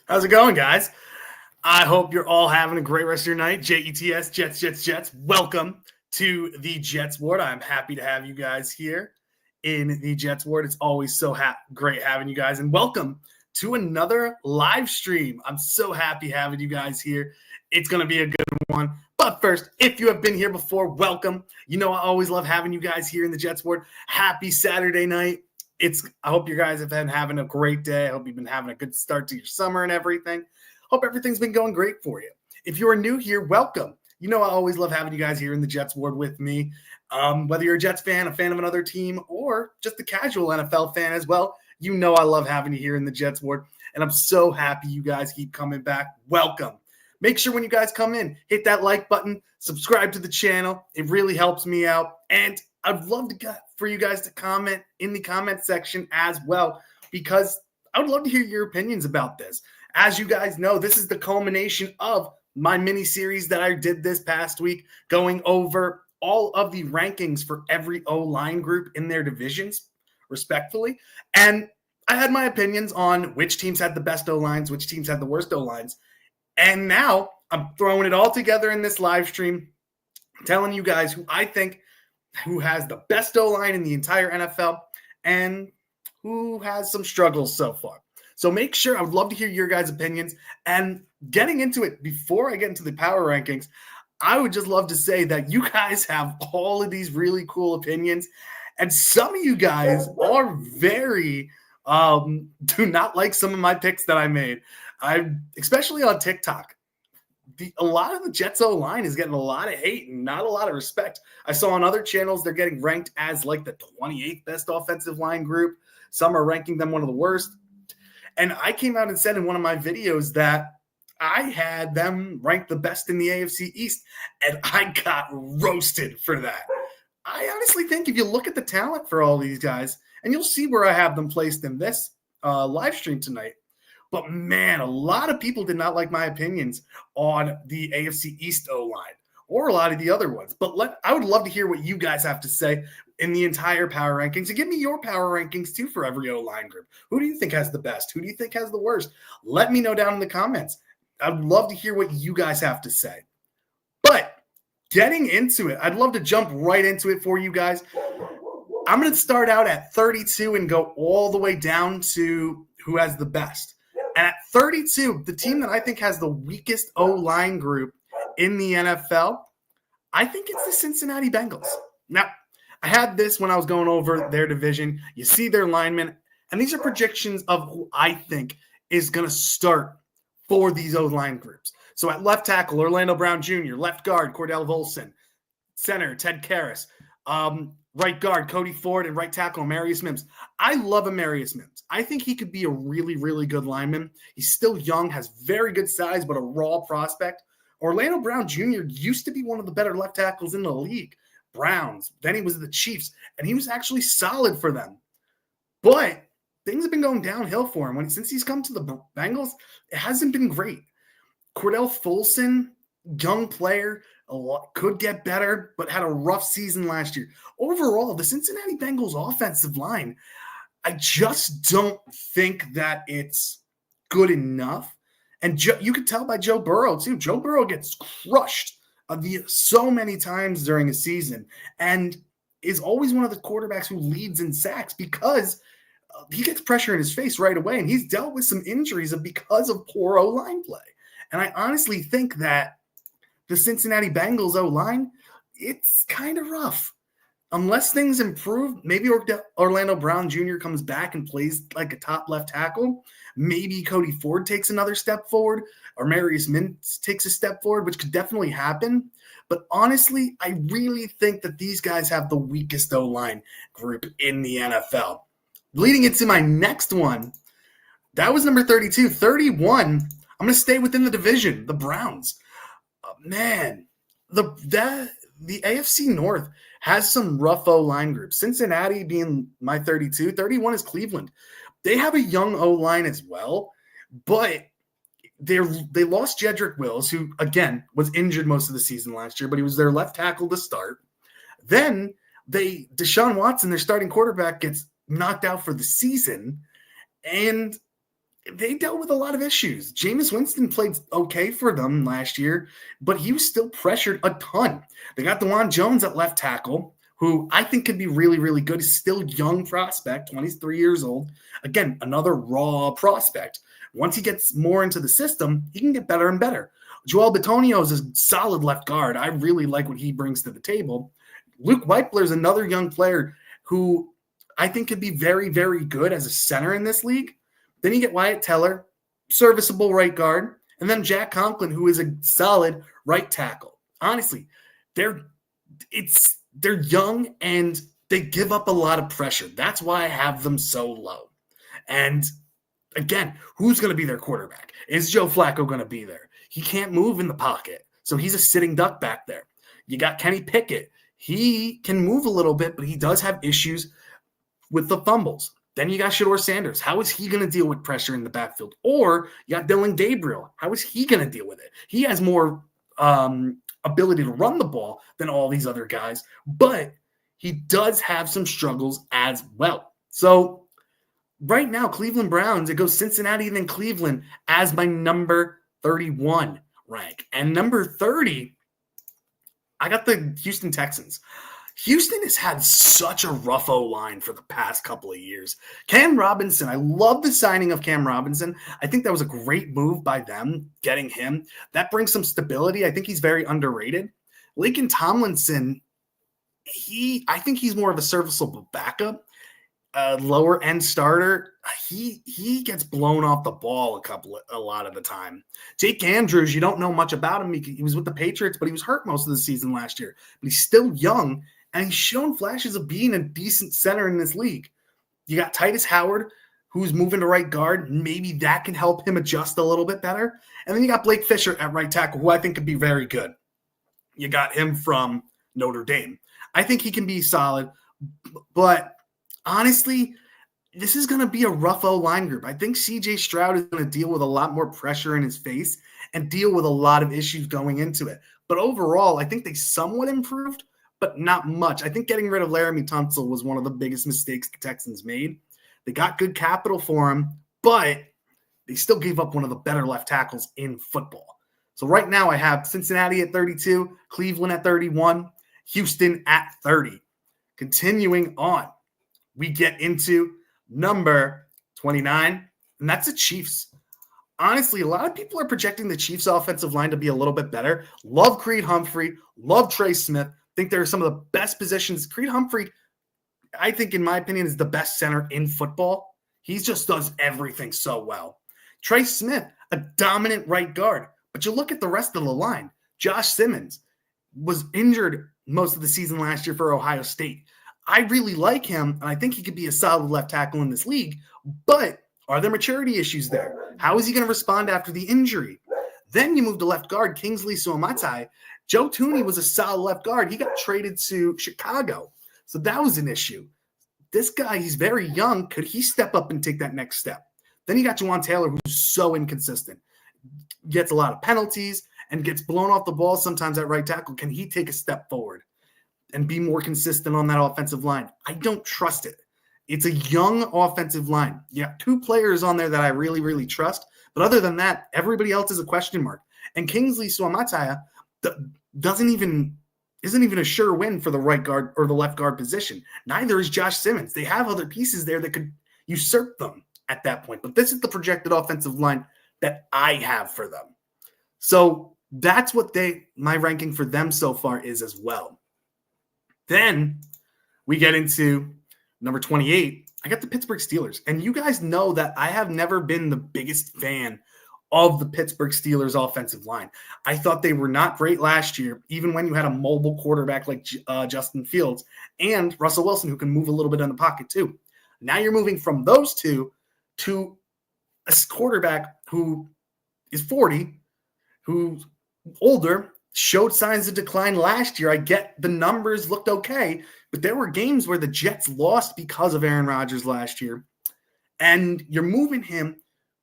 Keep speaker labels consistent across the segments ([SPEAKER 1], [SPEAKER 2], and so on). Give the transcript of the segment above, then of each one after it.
[SPEAKER 1] How's it going, guys? I hope you're all having a great rest of your night. Jets, Jets. Welcome to the Jets Ward. I'm happy to have you guys here in the Jets Ward. It's always so great having you guys. And welcome to another live stream. I'm so happy having you guys here. It's going to be a good one. But first, if you have been here before, welcome. You know I always love having you guys here in the Jets Ward. Happy Saturday night. I hope you guys have been having a great day. I hope you've been having a good start to your summer and everything. Hope everything's been going great for you. If you are new here, welcome. You know I always love having you guys here in the Jets Ward with me. Whether you're a Jets fan, a fan of another team, or just a casual NFL fan as well, you know I love having you here in the Jets Ward. And I'm so happy you guys keep coming back. Welcome. Make sure when you guys come in, hit that like button, subscribe to the channel. It really helps me out. And I'd love for you guys to comment in the comment section as well, because I would love to hear your opinions about this. As you guys know, this is the culmination of my mini series that I did this past week, going over all of the rankings for every OLine group in their divisions, respectfully. And I had my opinions on which teams had the best O-lines, which teams had the worst O-lines. And now I'm throwing it all together in this live stream, telling you guys who has the best O-line in the entire NFL and who has some struggles so far. So make sure, I would love to hear your guys' opinions. And getting into it, before I get into the power rankings, I would just love to say that you guys have all of these really cool opinions. And some of you guys are very do not like some of my picks that I made. Especially on TikTok. A lot of the Jets O-line is getting a lot of hate and not a lot of respect. I saw on other channels they're getting ranked as like the 28th best offensive line group. Some are ranking them one of the worst. And I came out and said in one of my videos that I had them ranked the best in the AFC East, and I got roasted for that. I honestly think if you look at the talent for all these guys, and you'll see where I have them placed in this live stream tonight. But, man, a lot of people did not like my opinions on the AFC East O-line or a lot of the other ones. But I would love to hear what you guys have to say in the entire power rankings. And give me your power rankings, too, for every O-line group. Who do you think has the best? Who do you think has the worst? Let me know down in the comments. I'd love to hear what you guys have to say. But getting into it, I'd love to jump right into it for you guys. I'm going to start out at 32 and go all the way down to who has the best. And at 32, the team that I think has the weakest O-line group in the NFL, I think it's the Cincinnati Bengals. Now, I had this when I was going over their division. You see their linemen, and these are projections of who I think is going to start for these O-line groups. So at left tackle, Orlando Brown Jr., left guard, Cordell Volson, center, Ted Karras, right guard, Cody Ford, and right tackle, Amarius Mims. I love Amarius Mims. I think he could be a really, really good lineman. He's still young, has very good size, but a raw prospect. Orlando Brown Jr. used to be one of the better left tackles in the league. Browns. Then he was the Chiefs, and he was actually solid for them. But things have been going downhill for him. Since he's come to the Bengals, it hasn't been great. Cordell Volson, young player, could get better, but had a rough season last year. Overall, the Cincinnati Bengals offensive line, I just don't think that it's good enough. And you could tell by Joe Burrow, too. Joe Burrow gets crushed so many times during a season and is always one of the quarterbacks who leads in sacks because he gets pressure in his face right away, and he's dealt with some injuries because of poor O-line play. And I honestly think that the Cincinnati Bengals O-line, it's kind of rough. Unless things improve, maybe Orlando Brown Jr. comes back and plays like a top left tackle. Maybe Cody Ford takes another step forward, or Amarius Mims takes a step forward, which could definitely happen. But honestly, I really think that these guys have the weakest O-line group in the NFL. Leading into my next one, that was number 32. 31, I'm going to stay within the division, the Browns. Man, the AFC North has some rough O-line groups. Cincinnati being my 32. 31 is Cleveland. They have a young O-line as well, but they lost Jedrick Wills, who, again, was injured most of the season last year, but he was their left tackle to start. Then Deshaun Watson, their starting quarterback, gets knocked out for the season, and they dealt with a lot of issues. Jameis Winston played okay for them last year, but he was still pressured a ton. They got DeJuan Jones at left tackle, who I think could be really, really good. He's still young prospect, 23 years old. Again, another raw prospect. Once he gets more into the system, he can get better and better. Joel Bitonio is a solid left guard. I really like what he brings to the table. Luke Weipler is another young player who I think could be very, very good as a center in this league. Then you get Wyatt Teller, serviceable right guard, and then Jack Conklin, who is a solid right tackle. Honestly, they're young and they give up a lot of pressure. That's why I have them so low. And again, who's going to be their quarterback? Is Joe Flacco going to be there? He can't move in the pocket, so he's a sitting duck back there. You got Kenny Pickett. He can move a little bit, but he does have issues with the fumbles. Then you got Shedeur Sanders. How is he going to deal with pressure in the backfield? Or you got Dylan Gabriel. How is he going to deal with it? He has more ability to run the ball than all these other guys, but he does have some struggles as well. So right now, Cleveland Browns, it goes Cincinnati and then Cleveland as my number 31 rank. And number 30, I got the Houston Texans. Houston has had such a rough O-line for the past couple of years. Cam Robinson, I love the signing of Cam Robinson. I think that was a great move by them, getting him. That brings some stability. I think he's very underrated. Laken Tomlinson, I think he's more of a serviceable backup, lower end starter. He gets blown off the ball a lot of the time. Jake Andrews, you don't know much about him. He was with the Patriots, but he was hurt most of the season last year. But he's still young. And he's shown flashes of being a decent center in this league. You got Titus Howard, who's moving to right guard. Maybe that can help him adjust a little bit better. And then you got Blake Fisher at right tackle, who I think could be very good. You got him from Notre Dame. I think he can be solid. But honestly, this is going to be a rough O-line group. I think C.J. Stroud is going to deal with a lot more pressure in his face and deal with a lot of issues going into it. But overall, I think they somewhat improved, but not much. I think getting rid of Laramie Tunsil was one of the biggest mistakes the Texans made. They got good capital for him, but they still gave up one of the better left tackles in football. So right now I have Cincinnati at 32, Cleveland at 31, Houston at 30. Continuing on, we get into number 29, and that's the Chiefs. Honestly, a lot of people are projecting the Chiefs' offensive line to be a little bit better. Love Creed Humphrey, love Trey Smith. Think there are some of the best positions. Creed Humphrey, I think, in my opinion, is the best center in football. He just does everything so well. Trey Smith, a dominant right guard. But you look at the rest of the line. Josh Simmons was injured most of the season last year for Ohio State. I really like him, and I think he could be a solid left tackle in this league. But are there maturity issues there? How is he going to respond after the injury? Then you move to left guard, Kingsley Suamatai. Joe Thuney was a solid left guard. He got traded to Chicago. So that was an issue. This guy, he's very young. Could he step up and take that next step? Then you got Juwan Taylor, who's so inconsistent. Gets a lot of penalties and gets blown off the ball sometimes at right tackle. Can he take a step forward and be more consistent on that offensive line? I don't trust it. It's a young offensive line. You got two players on there that I really, really trust. But other than that, everybody else is a question mark. And Kingsley Suamatai isn't even a sure win for the right guard or the left guard position. Neither is Josh Simmons. They have other pieces there that could usurp them at that point. But this is the projected offensive line that I have for them. So that's what my ranking for them so far is as well. Then we get into number 28. I got the Pittsburgh Steelers. And you guys know that I have never been the biggest fan of the Pittsburgh Steelers offensive line. I thought they were not great last year, even when you had a mobile quarterback like Justin Fields and Russell Wilson, who can move a little bit in the pocket too. Now you're moving from those two to a quarterback who is 40, who's older, showed signs of decline last year. I get the numbers looked okay, but there were games where the Jets lost because of Aaron Rodgers last year. And you're moving him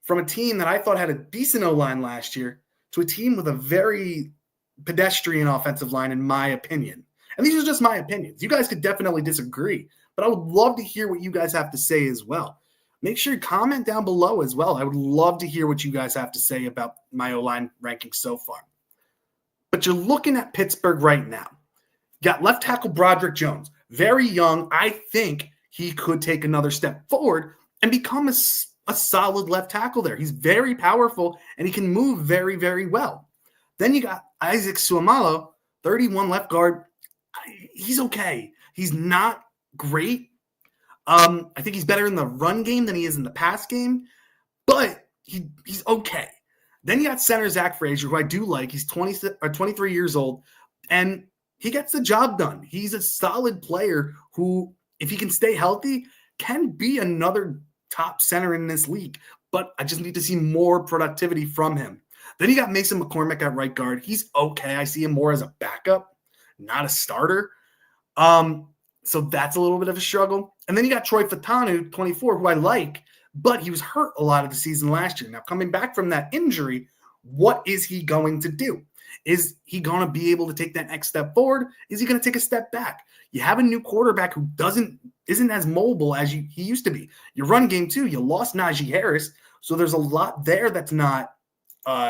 [SPEAKER 1] from a team that I thought had a decent O-line last year to a team with a very pedestrian offensive line, in my opinion. And these are just my opinions. You guys could definitely disagree, but I would love to hear what you guys have to say as well. make sure you comment down below as well. I would love to hear what you guys have to say about my O-line rankings so far. But you're looking at Pittsburgh right now. You got left tackle Broderick Jones, very young. I think he could take another step forward and become a solid left tackle there. He's very powerful, and he can move very, very well. Then you got Isaac Suomalo, 31 left guard. He's okay. He's not great. I think he's better in the run game than he is in the pass game, but he's okay. Then you got center Zach Frazier, who I do like. He's 23 years old, and he gets the job done. He's a solid player who, if he can stay healthy, can be another top center in this league. But I just need to see more productivity from him. Then you got Mason McCormick at right guard. He's okay. I see him more as a backup, not a starter. So that's a little bit of a struggle. And then you got Troy Fatanu, 24, who I like, but he was hurt a lot of the season last year. Now, coming back from that injury, what is he going to do? Is he going to be able to take that next step forward? Is he going to take a step back? You have a new quarterback who isn't as mobile as he used to be. Your run game, too, you lost Najee Harris, so there's a lot there that's not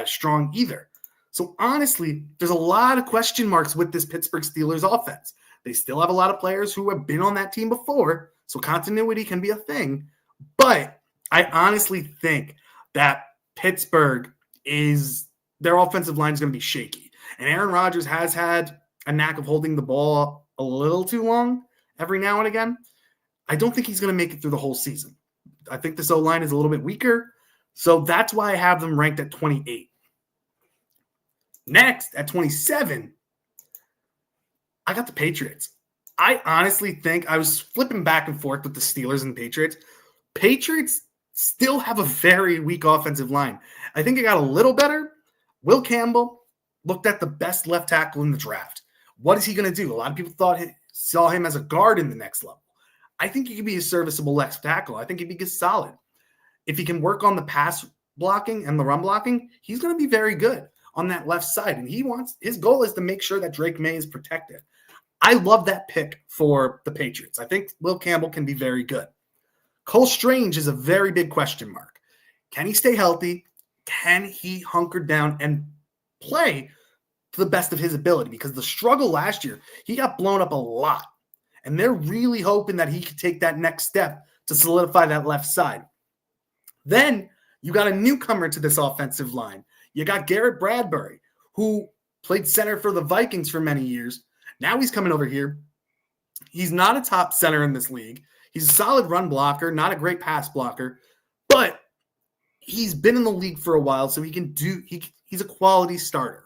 [SPEAKER 1] strong either. So honestly, there's a lot of question marks with this Pittsburgh Steelers offense. They still have a lot of players who have been on that team before, so continuity can be a thing. But I honestly think that Pittsburgh their offensive line is going to be shaky. And Aaron Rodgers has had a knack of holding the ball a little too long every now and again. I don't think he's going to make it through the whole season. I think this O-line is a little bit weaker. So that's why I have them ranked at 28. Next, at 27, I got the Patriots. I honestly think I was flipping back and forth with the Steelers and Patriots. Patriots still have a very weak offensive line. I think it got a little better. Will Campbell looked at the best left tackle in the draft. What is he going to do? A lot of people saw him as a guard in the next level. I think he could be a serviceable left tackle. I think he'd be solid. If he can work on the pass blocking and the run blocking, he's going to be very good on that left side. And his goal is to make sure that Drake May is protected. I love that pick for the Patriots. I think Will Campbell can be very good. Cole Strange is a very big question mark. Can he stay healthy? Can he hunker down and play to the best of his ability? Because the struggle last year, he got blown up a lot. And they're really hoping that he could take that next step to solidify that left side. Then you got a newcomer to this offensive line. You got Garrett Bradbury, who played center for the Vikings for many years. Now he's coming over here. He's not a top center in this league. He's a solid run blocker, not a great pass blocker, but he's been in the league for a while, so he's a quality starter.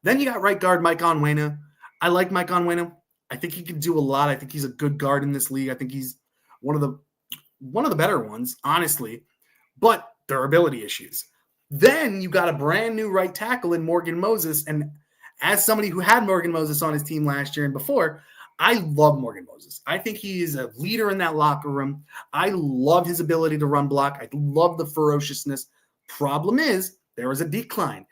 [SPEAKER 1] Then you got right guard Mike Onwenu. I like Mike Onwenu. I think he can do a lot. I think he's a good guard in this league. I think he's one of the better ones, honestly, but durability issues. Then you got a brand new right tackle in Morgan Moses, and as somebody who had Morgan Moses on his team last year and before, I love Morgan Moses. I think he is a leader in that locker room. I love his ability to run block. I love the ferociousness. Problem is, there was a decline.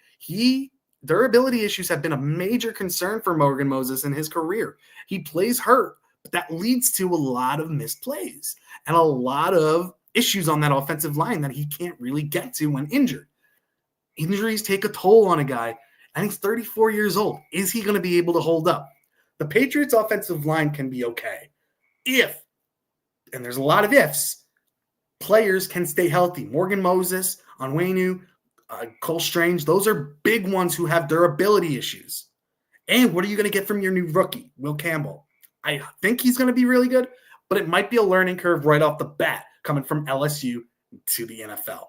[SPEAKER 1] Durability issues have been a major concern for Morgan Moses in his career. He plays hurt, but that leads to a lot of missed plays and a lot of issues on that offensive line that he can't really get to when injured. Injuries take a toll on a guy, and he's 34 years old. Is he going to be able to hold up? The Patriots' offensive line can be okay if, and there's a lot of ifs, players can stay healthy. Morgan Moses, Onwenu, Cole Strange, those are big ones who have durability issues. And what are you going to get from your new rookie, Will Campbell? I think he's going to be really good, but it might be a learning curve right off the bat coming from LSU to the NFL,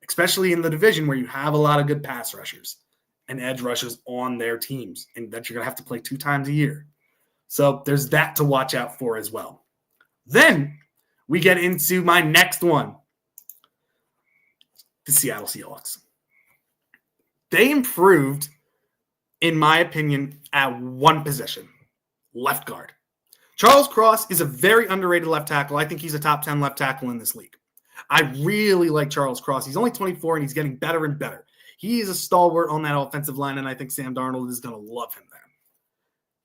[SPEAKER 1] especially in the division where you have a lot of good pass rushers and edge rushers on their teams, and that you're going to have to play 2 times a year. So there's that to watch out for as well. Then we get into my next one, the Seattle Seahawks. They improved, in my opinion, at one position, left guard. Charles Cross is a very underrated left tackle. I think he's a top 10 left tackle in this league. I really like Charles Cross. He's only 24, and he's getting better and better. He is a stalwart on that offensive line, and I think Sam Darnold is going to love him there.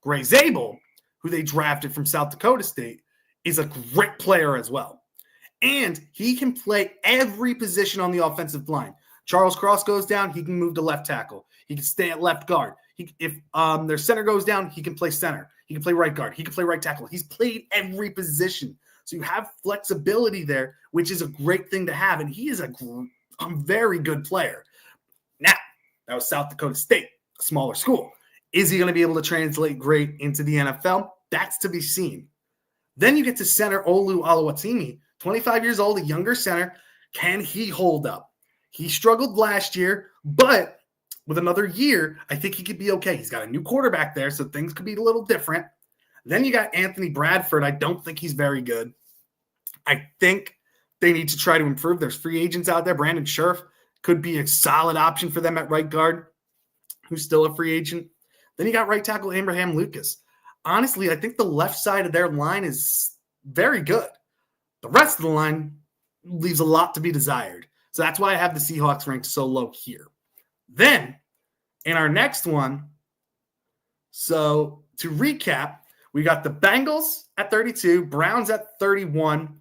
[SPEAKER 1] Gray Zabel, who they drafted from South Dakota State, is a great player as well. And he can play every position on the offensive line. Charles Cross goes down, he can move to left tackle. He can stay at left guard. If their center goes down, he can play center. He can play right guard. He can play right tackle. He's played every position. So you have flexibility there, which is a great thing to have. And he is a very good player. Now, that was South Dakota State, a smaller school. Is he going to be able to translate great into the NFL? That's to be seen. Then you get to center Olu Oluwatimi, 25 years old, a younger center. Can he hold up? He struggled last year, but with another year, I think he could be okay. He's got a new quarterback there, so things could be a little different. Then you got Anthony Bradford. I don't think he's very good. I think they need to try to improve. There's free agents out there. Brandon Scherf could be a solid option for them at right guard, who's still a free agent. Then you got right tackle Abraham Lucas. Honestly, I think the left side of their line is very good. The rest of the line leaves a lot to be desired. So that's why I have the Seahawks ranked so low here. Then, in our next one, so to recap, we got the Bengals at 32, Browns at 31,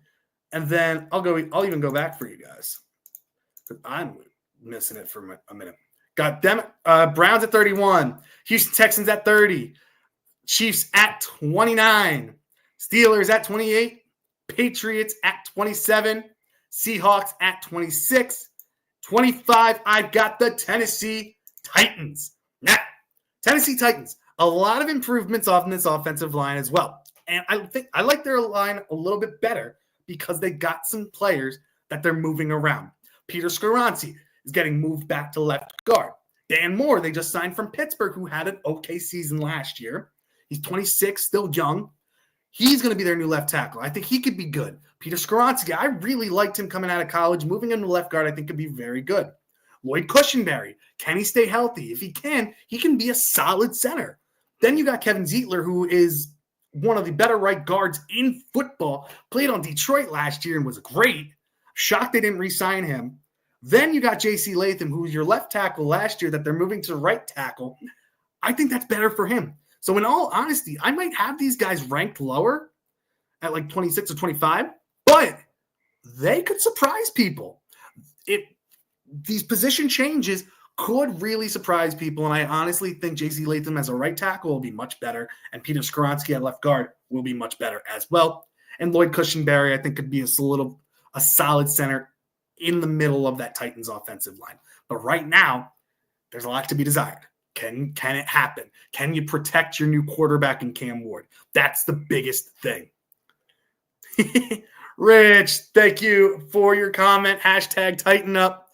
[SPEAKER 1] and then I'll even go back for you guys. I'm missing it for a minute. Got them Browns at 31, Houston Texans at 30, Chiefs at 29, Steelers at 28, Patriots at 27, Seahawks at 26, 25. I've got the Tennessee Titans. Now, Tennessee Titans, a lot of improvements on this offensive line as well. And I think I like their line a little bit better because they got some players that they're moving around. Peter Skoronski is getting moved back to left guard. Dan Moore, they just signed from Pittsburgh, who had an okay season last year. He's 26, still young. He's going to be their new left tackle. I think he could be good. Peter Skoronski, I really liked him coming out of college. Moving him to left guard, I think could be very good. Lloyd Cushenberry, can he stay healthy? If he can be a solid center. Then you got Kevin Zeitler, who is one of the better right guards in football. Played on Detroit last year and was great. Shocked they didn't re-sign him. Then you got J.C. Latham, who was your left tackle last year that they're moving to right tackle. I think that's better for him. So in all honesty, I might have these guys ranked lower at like 26 or 25, but they could surprise people. These position changes could really surprise people, and I honestly think J.C. Latham as a right tackle will be much better, and Peter Skoronski at left guard will be much better as well. And Lloyd Cushenberry, I think, could be a solid center in the middle of that Titans offensive line. But right now, there's a lot to be desired. Can it happen? Can you protect your new quarterback in Cam Ward? That's the biggest thing. Rich, thank you for your comment. Hashtag Tighten Up.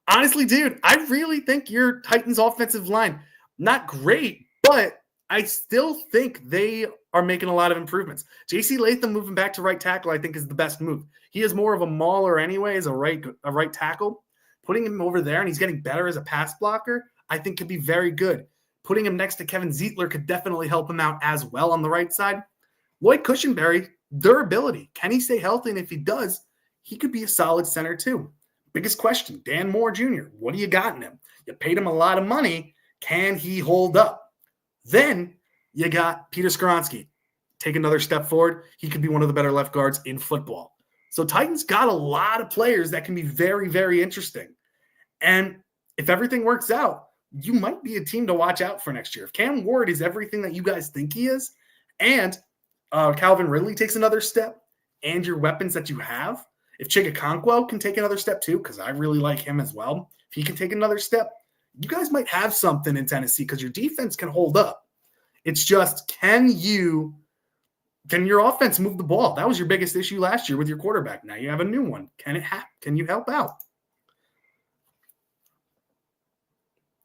[SPEAKER 1] Honestly, dude, I really think your Titans offensive line, not great, but I still think they are making a lot of improvements. J.C. Latham moving back to right tackle, I think, is the best move. He is more of a mauler anyway as a right tackle. Putting him over there, and he's getting better as a pass blocker, I think could be very good. Putting him next to Kevin Zeitler could definitely help him out as well on the right side. Lloyd Cushenberry, durability. Can he stay healthy? And if he does, he could be a solid center too. Biggest question, Dan Moore Jr., what do you got in him? You paid him a lot of money. Can he hold up? Then you got Peter Skoronski. Take another step forward. He could be one of the better left guards in football. So Titans got a lot of players that can be very, very interesting. And if everything works out, you might be a team to watch out for next year. If Cam Ward is everything that you guys think he is, and Calvin Ridley takes another step, and your weapons that you have, if Chigakonkwo can take another step too, because I really like him as well, if he can take another step, you guys might have something in Tennessee because your defense can hold up. It's just, can your offense move the ball? That was your biggest issue last year with your quarterback. Now you have a new one. Can it happen? Can you help out?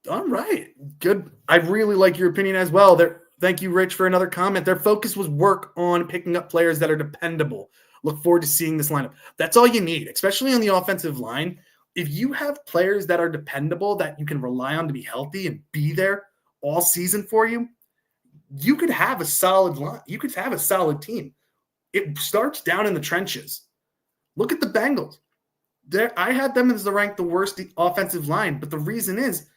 [SPEAKER 1] All right. Good. I really like your opinion as well. Thank you, Rich, for another comment. Their focus was work on picking up players that are dependable. Look forward to seeing this lineup. That's all you need, especially on the offensive line. If you have players that are dependable, that you can rely on to be healthy and be there all season for you, you could have a solid line. You could have a solid team. It starts down in the trenches. Look at the Bengals. I had them as the worst offensive line, but the reason is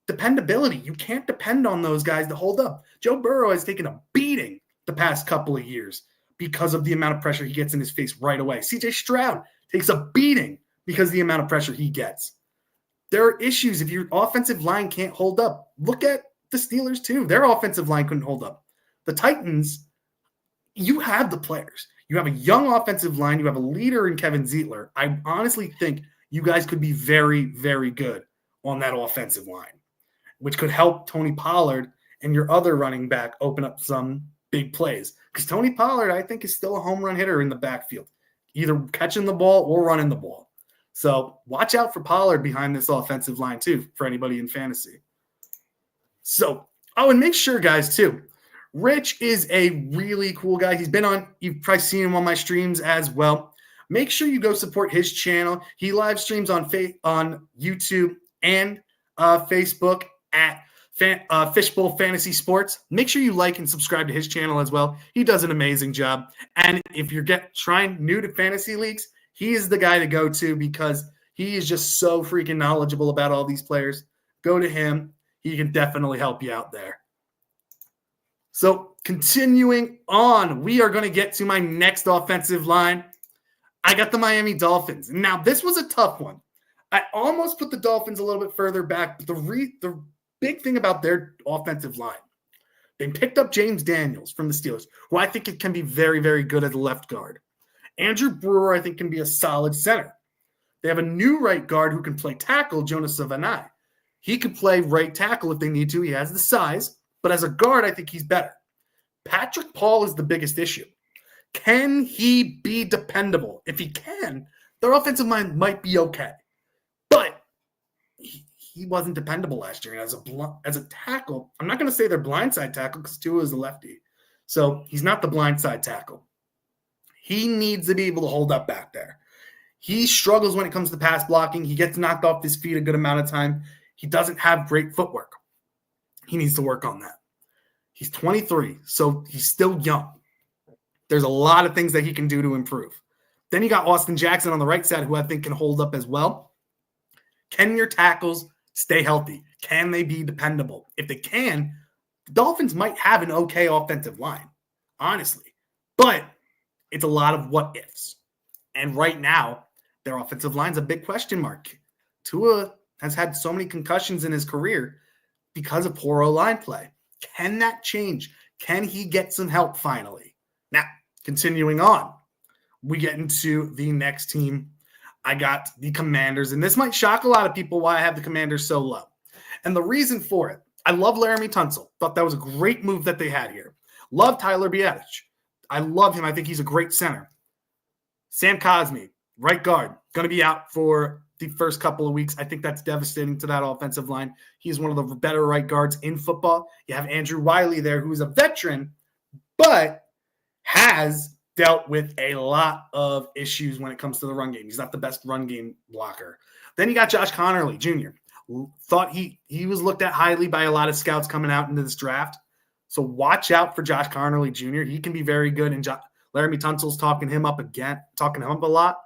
[SPEAKER 1] dependability. You can't depend on those guys to hold up. Joe Burrow has taken a beating the past couple of years because of the amount of pressure he gets in his face right away. CJ Stroud takes a beating because of the amount of pressure he gets. There are issues if your offensive line can't hold up. Look at the Steelers too. Their offensive line couldn't hold up. The Titans, you have the players. You have a young offensive line. You have a leader in Kevin Zeitler. I honestly think you guys could be very, very good on that offensive line, which could help Tony Pollard and your other running back open up some big plays. Because Tony Pollard, I think, is still a home run hitter in the backfield, either catching the ball or running the ball. So watch out for Pollard behind this offensive line too, for anybody in fantasy. So, and make sure, guys, too, Rich is a really cool guy. He's been on, you've probably seen him on my streams as well. Make sure you go support his channel. He live streams on YouTube and Facebook at Fishbowl Fantasy Sports. Make sure you like and subscribe to his channel as well. He does an amazing job. And if you're trying new to fantasy leagues, he is the guy to go to because he is just so freaking knowledgeable about all these players. Go to him. He can definitely help you out there. So continuing on, we are going to get to my next offensive line. I got the Miami Dolphins. Now, this was a tough one. I almost put the Dolphins a little bit further back, but the big thing about their offensive line, they picked up James Daniels from the Steelers, who I think it can be very, very good as a left guard. Andrew Brewer, I think, can be a solid center. They have a new right guard who can play tackle, Jonas Savannah. He could play right tackle if they need to. He has the size, but as a guard, I think he's better. Patrick Paul is the biggest issue. Can he be dependable? If he can, their offensive line might be okay. But he wasn't dependable last year. And as a tackle, I'm not going to say they're blindside tackle because Tua is a lefty. So he's not the blindside tackle. He needs to be able to hold up back there. He struggles when it comes to pass blocking. He gets knocked off his feet a good amount of time. He doesn't have great footwork. He needs to work on that. He's 23, so he's still young. There's a lot of things that he can do to improve. Then you got Austin Jackson on the right side, who I think can hold up as well. Can your tackles stay healthy? Can they be dependable? If they can, the Dolphins might have an okay offensive line, honestly. But it's a lot of what ifs. And right now, their offensive line's a big question mark. Tua has had so many concussions in his career because of poor OLine play. Can that change? Can he get some help finally? Now, continuing on, we get into the next team. I got the Commanders, and this might shock a lot of people why I have the Commanders so low. And the reason for it, I love Laramie Tunsil. Thought that was a great move that they had here. Love Tyler Biadasz. I love him. I think he's a great center. Sam Cosmi, right guard, going to be out for the first couple of weeks. I think that's devastating to that offensive line. He's one of the better right guards in football. You have Andrew Wiley there, who's a veteran, but has dealt with a lot of issues when it comes to the run game. He's not the best run game blocker. Then you got Josh Connerly Jr. Thought he was looked at highly by a lot of scouts coming out into this draft. So watch out for Josh Connerly Jr. He can be very good, and Laramie Tunsil's talking him up a lot.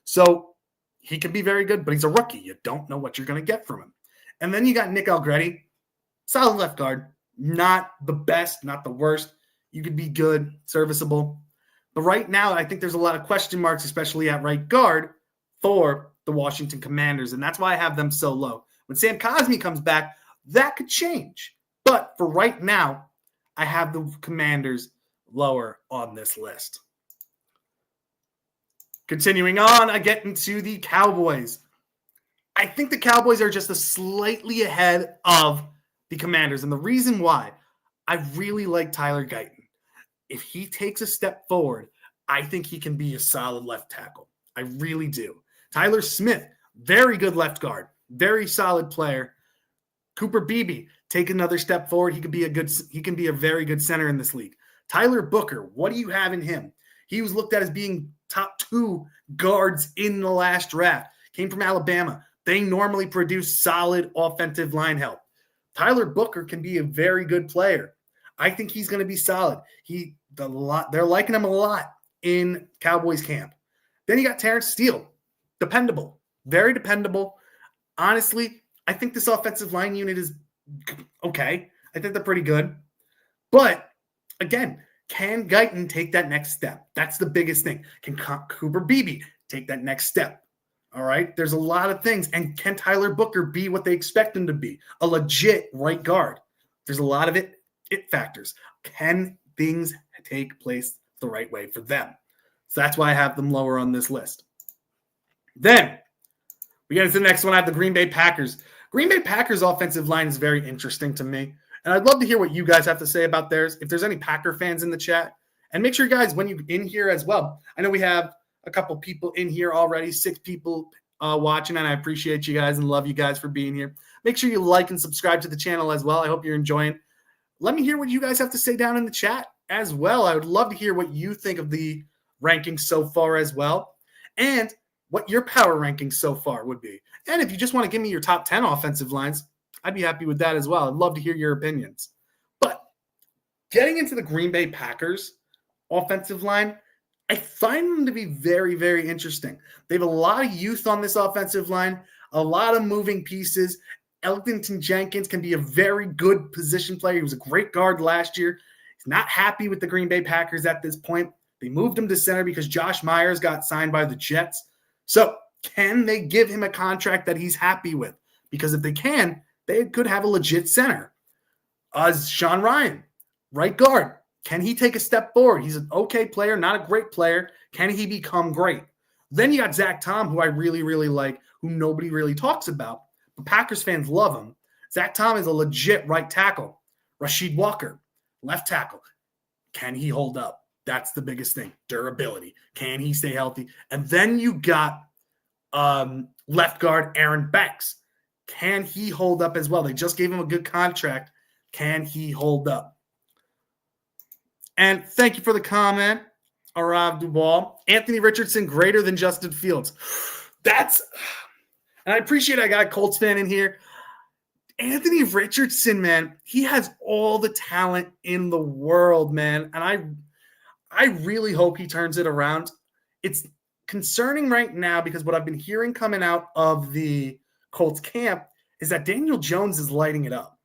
[SPEAKER 1] So he can be very good, but he's a rookie. You don't know what you're going to get from him. And then you got Nick Algretti, solid left guard, not the best, not the worst. You could be good, serviceable. But right now, I think there's a lot of question marks, especially at right guard, for the Washington Commanders, and that's why I have them so low. When Sam Cosmi comes back, that could change. But for right now, I have the Commanders lower on this list. Continuing on, I get into the Cowboys. I think the Cowboys are just slightly ahead of the Commanders. And the reason why, I really like Tyler Guyton. If he takes a step forward, I think he can be a solid left tackle. I really do. Tyler Smith, very good left guard, very solid player. Cooper Beebe, take another step forward. He can be a very good center in this league. Tyler Booker, what do you have in him? He was looked at as being top 2 guards in the last draft. Came from Alabama. They normally produce solid offensive line help. Tyler Booker can be a very good player. I think he's going to be solid. They're liking him a lot in Cowboys camp. Then you got Terrence Steele. Dependable. Very dependable. Honestly, I think this offensive line unit is okay. I think they're pretty good. But, again, can Guyton take that next step? That's the biggest thing. Can Cooper Beebe take that next step. All right. There's a lot of things. And can Tyler Booker be what they expect him to be? A legit right guard. There's a lot of it factors. Can things take place the right way for them? So that's why I have them lower on this list. Then we get into the next one. I have the Green Bay Packers. Green Bay Packers offensive line is very interesting to me. And I'd love to hear what you guys have to say about theirs. If there's any Packer fans in the chat. And make sure, guys, when you're in here as well. I know we have a couple people in here already, 6 people watching, and I appreciate you guys and love you guys for being here. Make sure you like and subscribe to the channel as well. I hope you're enjoying. Let me hear what you guys have to say down in the chat as well. I would love to hear what you think of the rankings so far as well, and what your power rankings so far would be. And if you just want to give me your top 10 offensive lines, I'd be happy with that as well. I'd love to hear your opinions. But getting into the Green Bay Packers offensive line, I find them to be very, very interesting. They have a lot of youth on this offensive line, a lot of moving pieces. Elgton Jenkins can be a very good position player. He was a great guard last year. He's not happy with the Green Bay Packers at this point. They moved him to center because Josh Myers got signed by the Jets. So can they give him a contract that he's happy with? Because if they can, they could have a legit center. Sean Ryan, right guard. Can he take a step forward? He's an okay player, not a great player. Can he become great? Then you got Zach Tom, who I really, really like, who nobody really talks about. But Packers fans love him. Zach Tom is a legit right tackle. Rasheed Walker, left tackle. Can he hold up? That's the biggest thing. Durability. Can he stay healthy? And then you got left guard Aaron Banks. Can he hold up as well? They just gave him a good contract. Can he hold up? And thank you for the comment, Arav Duval. Anthony Richardson greater than Justin Fields. And I appreciate I got a Colts fan in here. Anthony Richardson, man, he has all the talent in the world, man. And I really hope he turns it around. It's concerning right now because what I've been hearing coming out of the Colts camp is that Daniel Jones is lighting it up.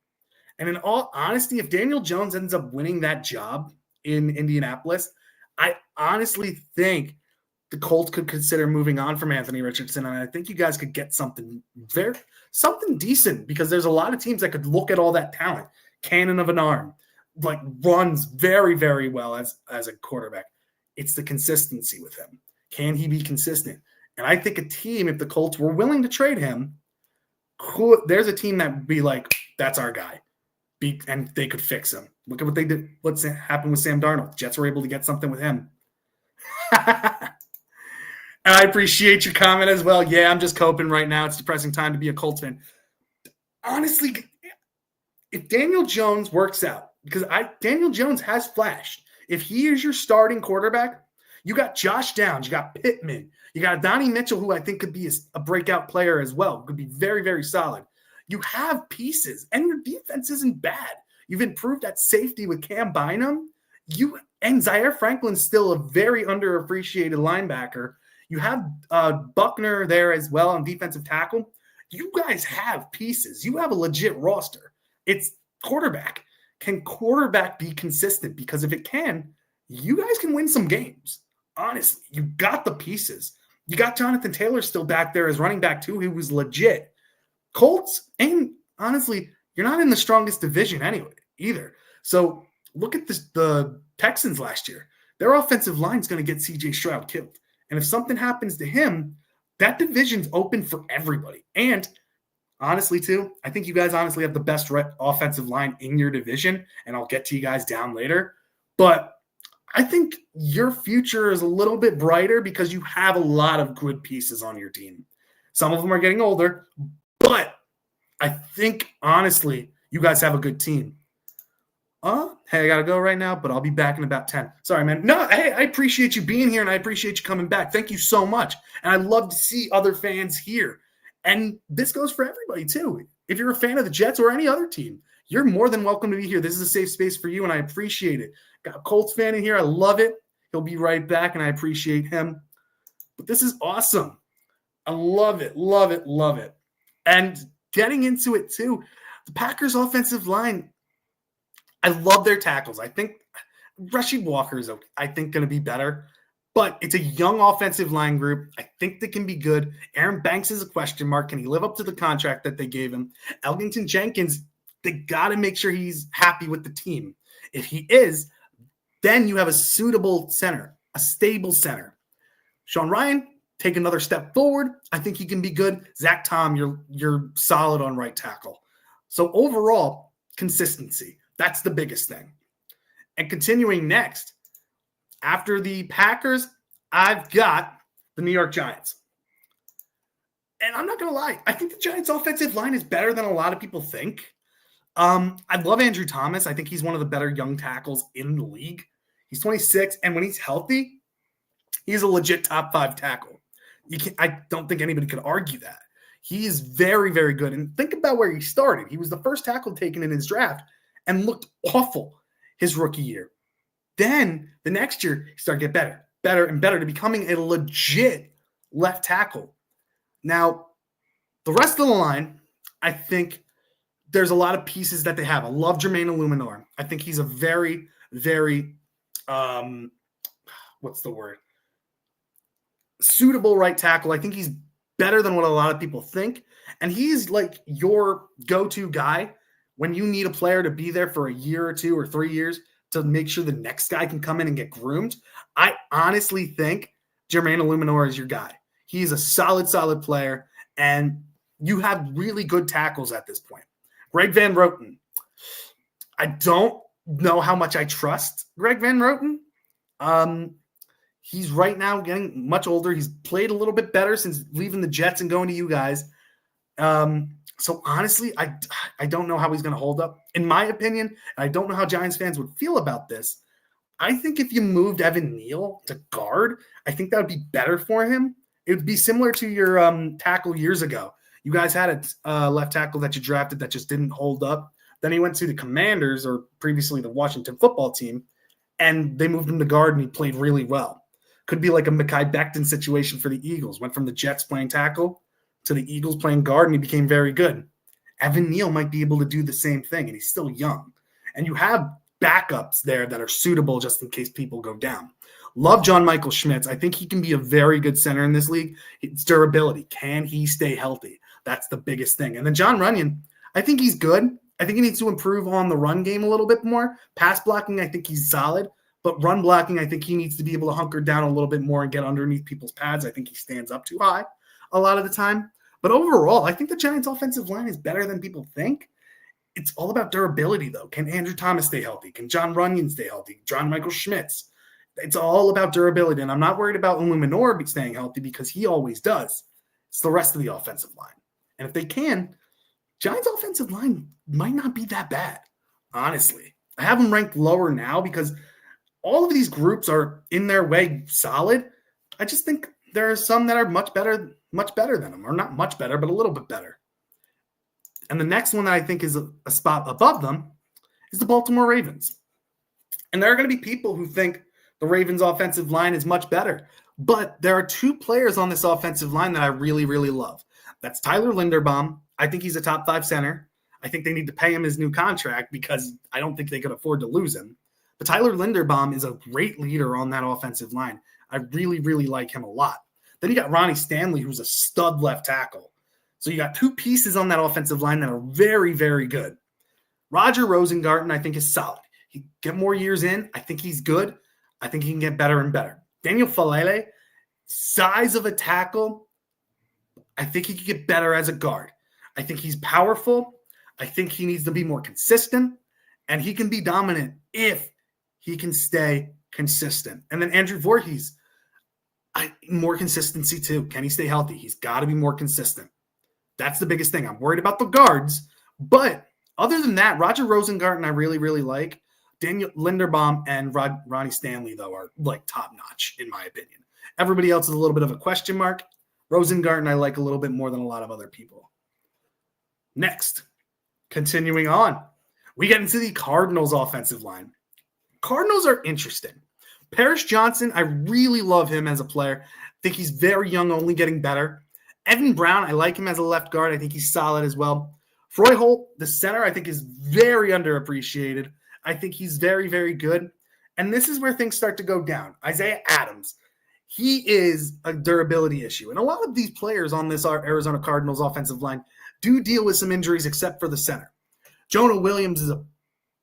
[SPEAKER 1] And in all honesty, if Daniel Jones ends up winning that job in Indianapolis, I honestly think the Colts could consider moving on from Anthony Richardson. And I think you guys could get something decent because there's a lot of teams that could look at all that talent. Cannon of an arm, like runs very, very well as a quarterback. It's the consistency with him. Can he be consistent? And I think a team, if the Colts were willing to trade him, there's a team that would be like, that's our guy. And they could fix him. Look at what they did. What's happened with Sam Darnold? Jets were able to get something with him. And I appreciate your comment as well. Yeah, I'm just coping right now. It's a depressing time to be a Colts fan. Honestly, if Daniel Jones works out, because Daniel Jones has flashed. If he is your starting quarterback, you got Josh Downs, you got Pittman, you got Donnie Mitchell, who I think could be a breakout player as well, could be very, very solid. You have pieces, and your defense isn't bad. You've improved at safety with Cam Bynum. And Zaire Franklin's still a very underappreciated linebacker. You have Buckner there as well on defensive tackle. You guys have pieces. You have a legit roster. It's quarterback. Can quarterback be consistent? Because if it can, you guys can win some games. Honestly, you got the pieces. You got Jonathan Taylor still back there as running back too. He was legit. Colts, and honestly, you're not in the strongest division anyway either. So look at the Texans last year. Their offensive line is going to get C.J. Stroud killed. And if something happens to him, that division's open for everybody. And honestly, too, I think you guys honestly have the best offensive line in your division, and I'll get to you guys down later. But I think your future is a little bit brighter because you have a lot of good pieces on your team. Some of them are getting older, but I think, honestly, you guys have a good team. Hey, I got to go right now, but I'll be back in about 10. Sorry, man. No, hey, I appreciate you being here, and I appreciate you coming back. Thank you so much. And I love to see other fans here. And this goes for everybody, too. If you're a fan of the Jets or any other team, you're more than welcome to be here. This is a safe space for you, and I appreciate it. Got a Colts fan in here. I love it. He'll be right back, and I appreciate him. But this is awesome. I love it, love it, love it. And getting into it, too, the Packers' offensive line, I love their tackles. I think Rasheed Walker is, I think, going to be better. But it's a young offensive line group. I think they can be good. Aaron Banks is a question mark. Can he live up to the contract that they gave him? Elgington Jenkins, they got to make sure he's happy with the team. If he is, then you have a suitable center, a stable center. Sean Ryan, take another step forward. I think he can be good. Zach Tom, you're solid on right tackle. So overall, consistency. That's the biggest thing. And continuing next, after the Packers, I've got the New York Giants. And I'm not going to lie. I think the Giants' offensive line is better than a lot of people think. I love Andrew Thomas. I think he's one of the better young tackles in the league. He's 26, and when he's healthy, he's a legit top 5 tackle. I don't think anybody could argue that. He is very, very good. And think about where he started. He was the first tackle taken in his draft and looked awful his rookie year. Then the next year, he started to get better and better to becoming a legit left tackle. Now, the rest of the line, I think there's a lot of pieces that they have. I love Jermaine Illuminor. I think he's a very, very, suitable right tackle. I think he's better than what a lot of people think. And he's like your go-to guy when you need a player to be there for a year or 2 or 3 years to make sure the next guy can come in and get groomed. I honestly think Jermaine Illuminor is your guy. He's a solid player, and you have really good tackles at this point. Greg Van Roten. I don't know how much I trust Greg Van Roten. He's right now getting much older. He's played a little bit better since leaving the Jets and going to you guys. So honestly, I don't know how he's going to hold up. In my opinion, and I don't know how Giants fans would feel about this. I think if you moved Evan Neal to guard, I think that would be better for him. It would be similar to your tackle years ago. You guys had a left tackle that you drafted that just didn't hold up. Then he went to the Commanders, or previously the Washington football team, and they moved him to guard, and he played really well. Could be like a Mekhi Becton situation for the Eagles. Went from the Jets playing tackle to the Eagles playing guard, and he became very good. Evan Neal might be able to do the same thing, and he's still young. And you have backups there that are suitable just in case people go down. Love John Michael Schmitz. I think he can be a very good center in this league. It's durability. Can he stay healthy? That's the biggest thing. And then John Runyon, I think he's good. I think he needs to improve on the run game a little bit more. Pass blocking, I think he's solid. But run blocking, I think he needs to be able to hunker down a little bit more and get underneath people's pads. I think he stands up too high a lot of the time. But overall, I think the Giants' offensive line is better than people think. It's all about durability, though. Can Andrew Thomas stay healthy? Can John Runyon stay healthy? John Michael Schmitz. It's all about durability. And I'm not worried about Illuminor staying healthy because he always does. It's the rest of the offensive line. And if they can, Giants' offensive line might not be that bad, honestly. I have them ranked lower now because all of these groups are in their way solid. I just think there are some that are much better than them, or not much better, but a little bit better. And the next one that I think is a spot above them is the Baltimore Ravens. And there are going to be people who think the Ravens' offensive line is much better. But there are 2 players on this offensive line that I really, really love. That's Tyler Linderbaum. I think he's a top 5 center. I think they need to pay him his new contract because I don't think they could afford to lose him. But Tyler Linderbaum is a great leader on that offensive line. I really, really like him a lot. Then you got Ronnie Stanley, who's a stud left tackle. So you got 2 pieces on that offensive line that are very, very good. Roger Rosengarten, I think, is solid. He get more years in. I think he's good. I think he can get better and better. Daniel Falele, size of a tackle. I think he could get better as a guard. I think he's powerful. I think he needs to be more consistent. And he can be dominant if he can stay consistent. And then Andrew Voorhees, more consistency too. Can he stay healthy? He's got to be more consistent. That's the biggest thing. I'm worried about the guards. But other than that, Roger Rosengarten I really, really like. Daniel Linderbaum and Ronnie Stanley, though, are like top-notch, in my opinion. Everybody else is a little bit of a question mark. Rosengarten I like a little bit more than a lot of other people. Next, continuing on, we get into the Cardinals' offensive line. Cardinals are interesting. Paris Johnson, I really love him as a player. I think he's very young, only getting better. Evan Brown, I like him as a left guard. I think he's solid as well. Froy Holt, the center, I think is very underappreciated. I think he's very, very good. And this is where things start to go down. Isaiah Adams. he is a durability issue. And a lot of these players on this Arizona Cardinals offensive line do deal with some injuries except for the center. Jonah Williams is a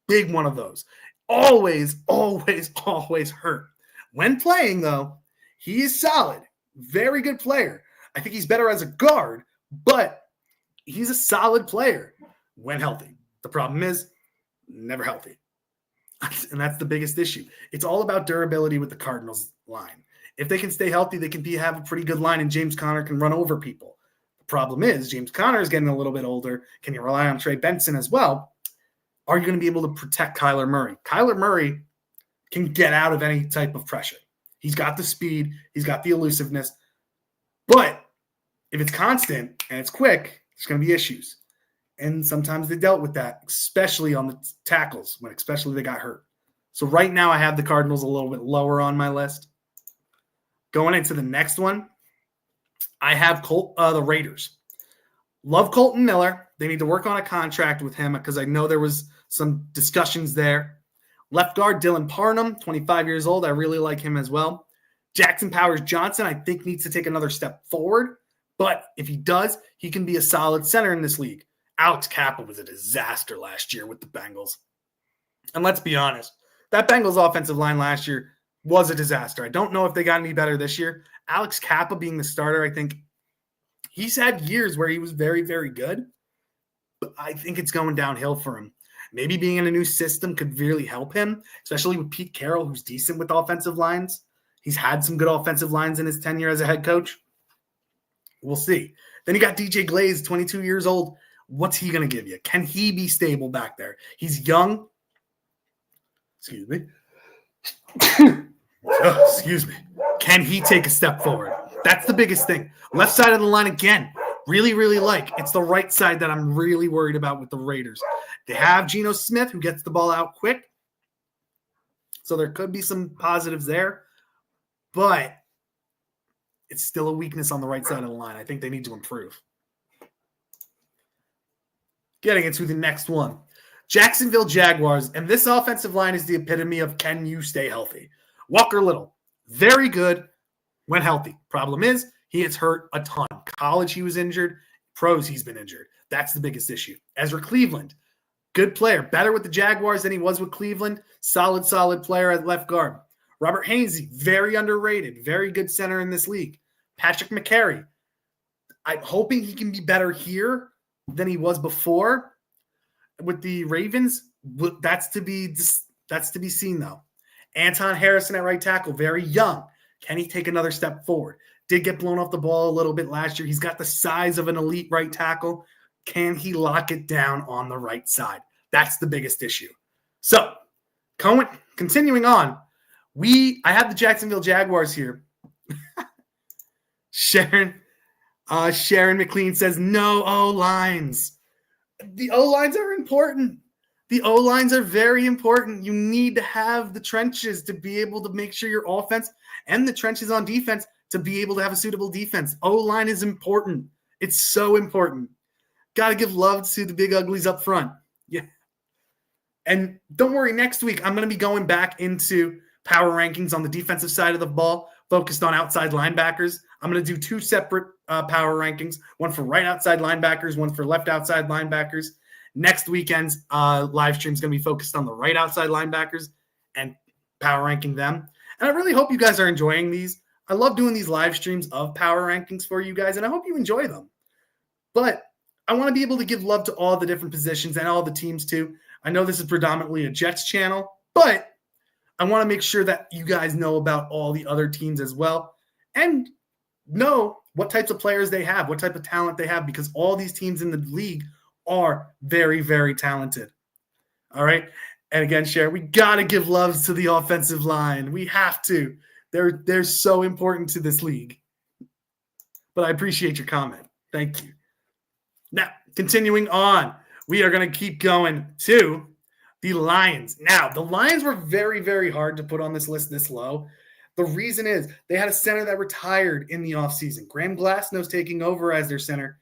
[SPEAKER 1] big one of those. Always hurt. When playing, though, he is solid. Very good player. I think he's better as a guard, but he's a solid player when healthy. The problem is never healthy. And that's the biggest issue. It's all about durability with the Cardinals line. If they can stay healthy, they can have a pretty good line, and James Conner can run over people. The problem is James Conner is getting a little bit older. Can you rely on Trey Benson as well? Are you going to be able to protect Kyler Murray? Kyler Murray can get out of any type of pressure. He's got the speed. He's got the elusiveness. But if it's constant and it's quick, there's going to be issues. And sometimes they dealt with that, especially on the tackles, when especially they got hurt. So right now I have the Cardinals a little bit lower on my list. Going into the next one, I have the Raiders. Love Colton Miller. They need to work on a contract with him because I know there was some discussions there. Left guard Dylan Parham, 25 years old. I really like him as well. Jackson Powers Johnson, I think, needs to take another step forward. But if he does, he can be a solid center in this league. Alex Kappa was a disaster last year with the Bengals. And let's be honest, that Bengals offensive line last year was a disaster. I don't know if they got any better this year. Alex Kappa being the starter, I think he's had years where he was very, very good. But I think it's going downhill for him. Maybe being in a new system could really help him, especially with Pete Carroll, who's decent with offensive lines. He's had some good offensive lines in his tenure as a head coach. We'll see. Then you got DJ Glaze, 22 years old. What's he going to give you? Can he be stable back there? He's young. Excuse me. Excuse me. Can he take a step forward? That's the biggest thing. Left side of the line again. Really, really like. It's the right side that I'm really worried about with the Raiders. They have Geno Smith, who gets the ball out quick. So there could be some positives there. But it's still a weakness on the right side of the line. I think they need to improve. Getting into the next one. Jacksonville Jaguars. And this offensive line is the epitome of can you stay healthy? Walker Little, very good when healthy. Problem is, he gets hurt a ton. College, he was injured. Pros, he's been injured. That's the biggest issue. Ezra Cleveland, good player. Better with the Jaguars than he was with Cleveland. Solid player at left guard. Robert Hainsey, very underrated. Very good center in this league. Patrick McCary, I'm hoping he can be better here than he was before with the Ravens. That's to be seen, though. Anton Harrison at right tackle, very young. Can he take another step forward? Did get blown off the ball a little bit last year. He's got the size of an elite right tackle. Can he lock it down on the right side? That's the biggest issue. So, continuing on, I have the Jacksonville Jaguars here. Sharon McLean says, no O-lines. The O-lines are important. The O-lines are very important. You need to have the trenches to be able to make sure your offense and the trenches on defense to be able to have a suitable defense. O-line is important. It's so important. Got to give love to the big uglies up front. Yeah. And don't worry, next week I'm going to be going back into power rankings on the defensive side of the ball, focused on outside linebackers. I'm going to do two separate power rankings, one for right outside linebackers, one for left outside linebackers. Next weekend's live stream is going to be focused on the right outside linebackers and power ranking them. And I really hope you guys are enjoying these. I love doing these live streams of power rankings for you guys, and I hope you enjoy them. But I want to be able to give love to all the different positions and all the teams too. I know this is predominantly a Jets channel, but I want to make sure that you guys know about all the other teams as well and know what types of players they have, what type of talent they have, because all these teams in the league are very, very talented. All right. And again, Cher, we got to give love to the offensive line. We have to. They're so important to this league. But I appreciate your comment. Thank you. Now, continuing on, we are going to keep going to the Lions. Now, the Lions were very, very hard to put on this list this low. The reason is they had a center that retired in the offseason. Graham Glasnow's taking over as their center.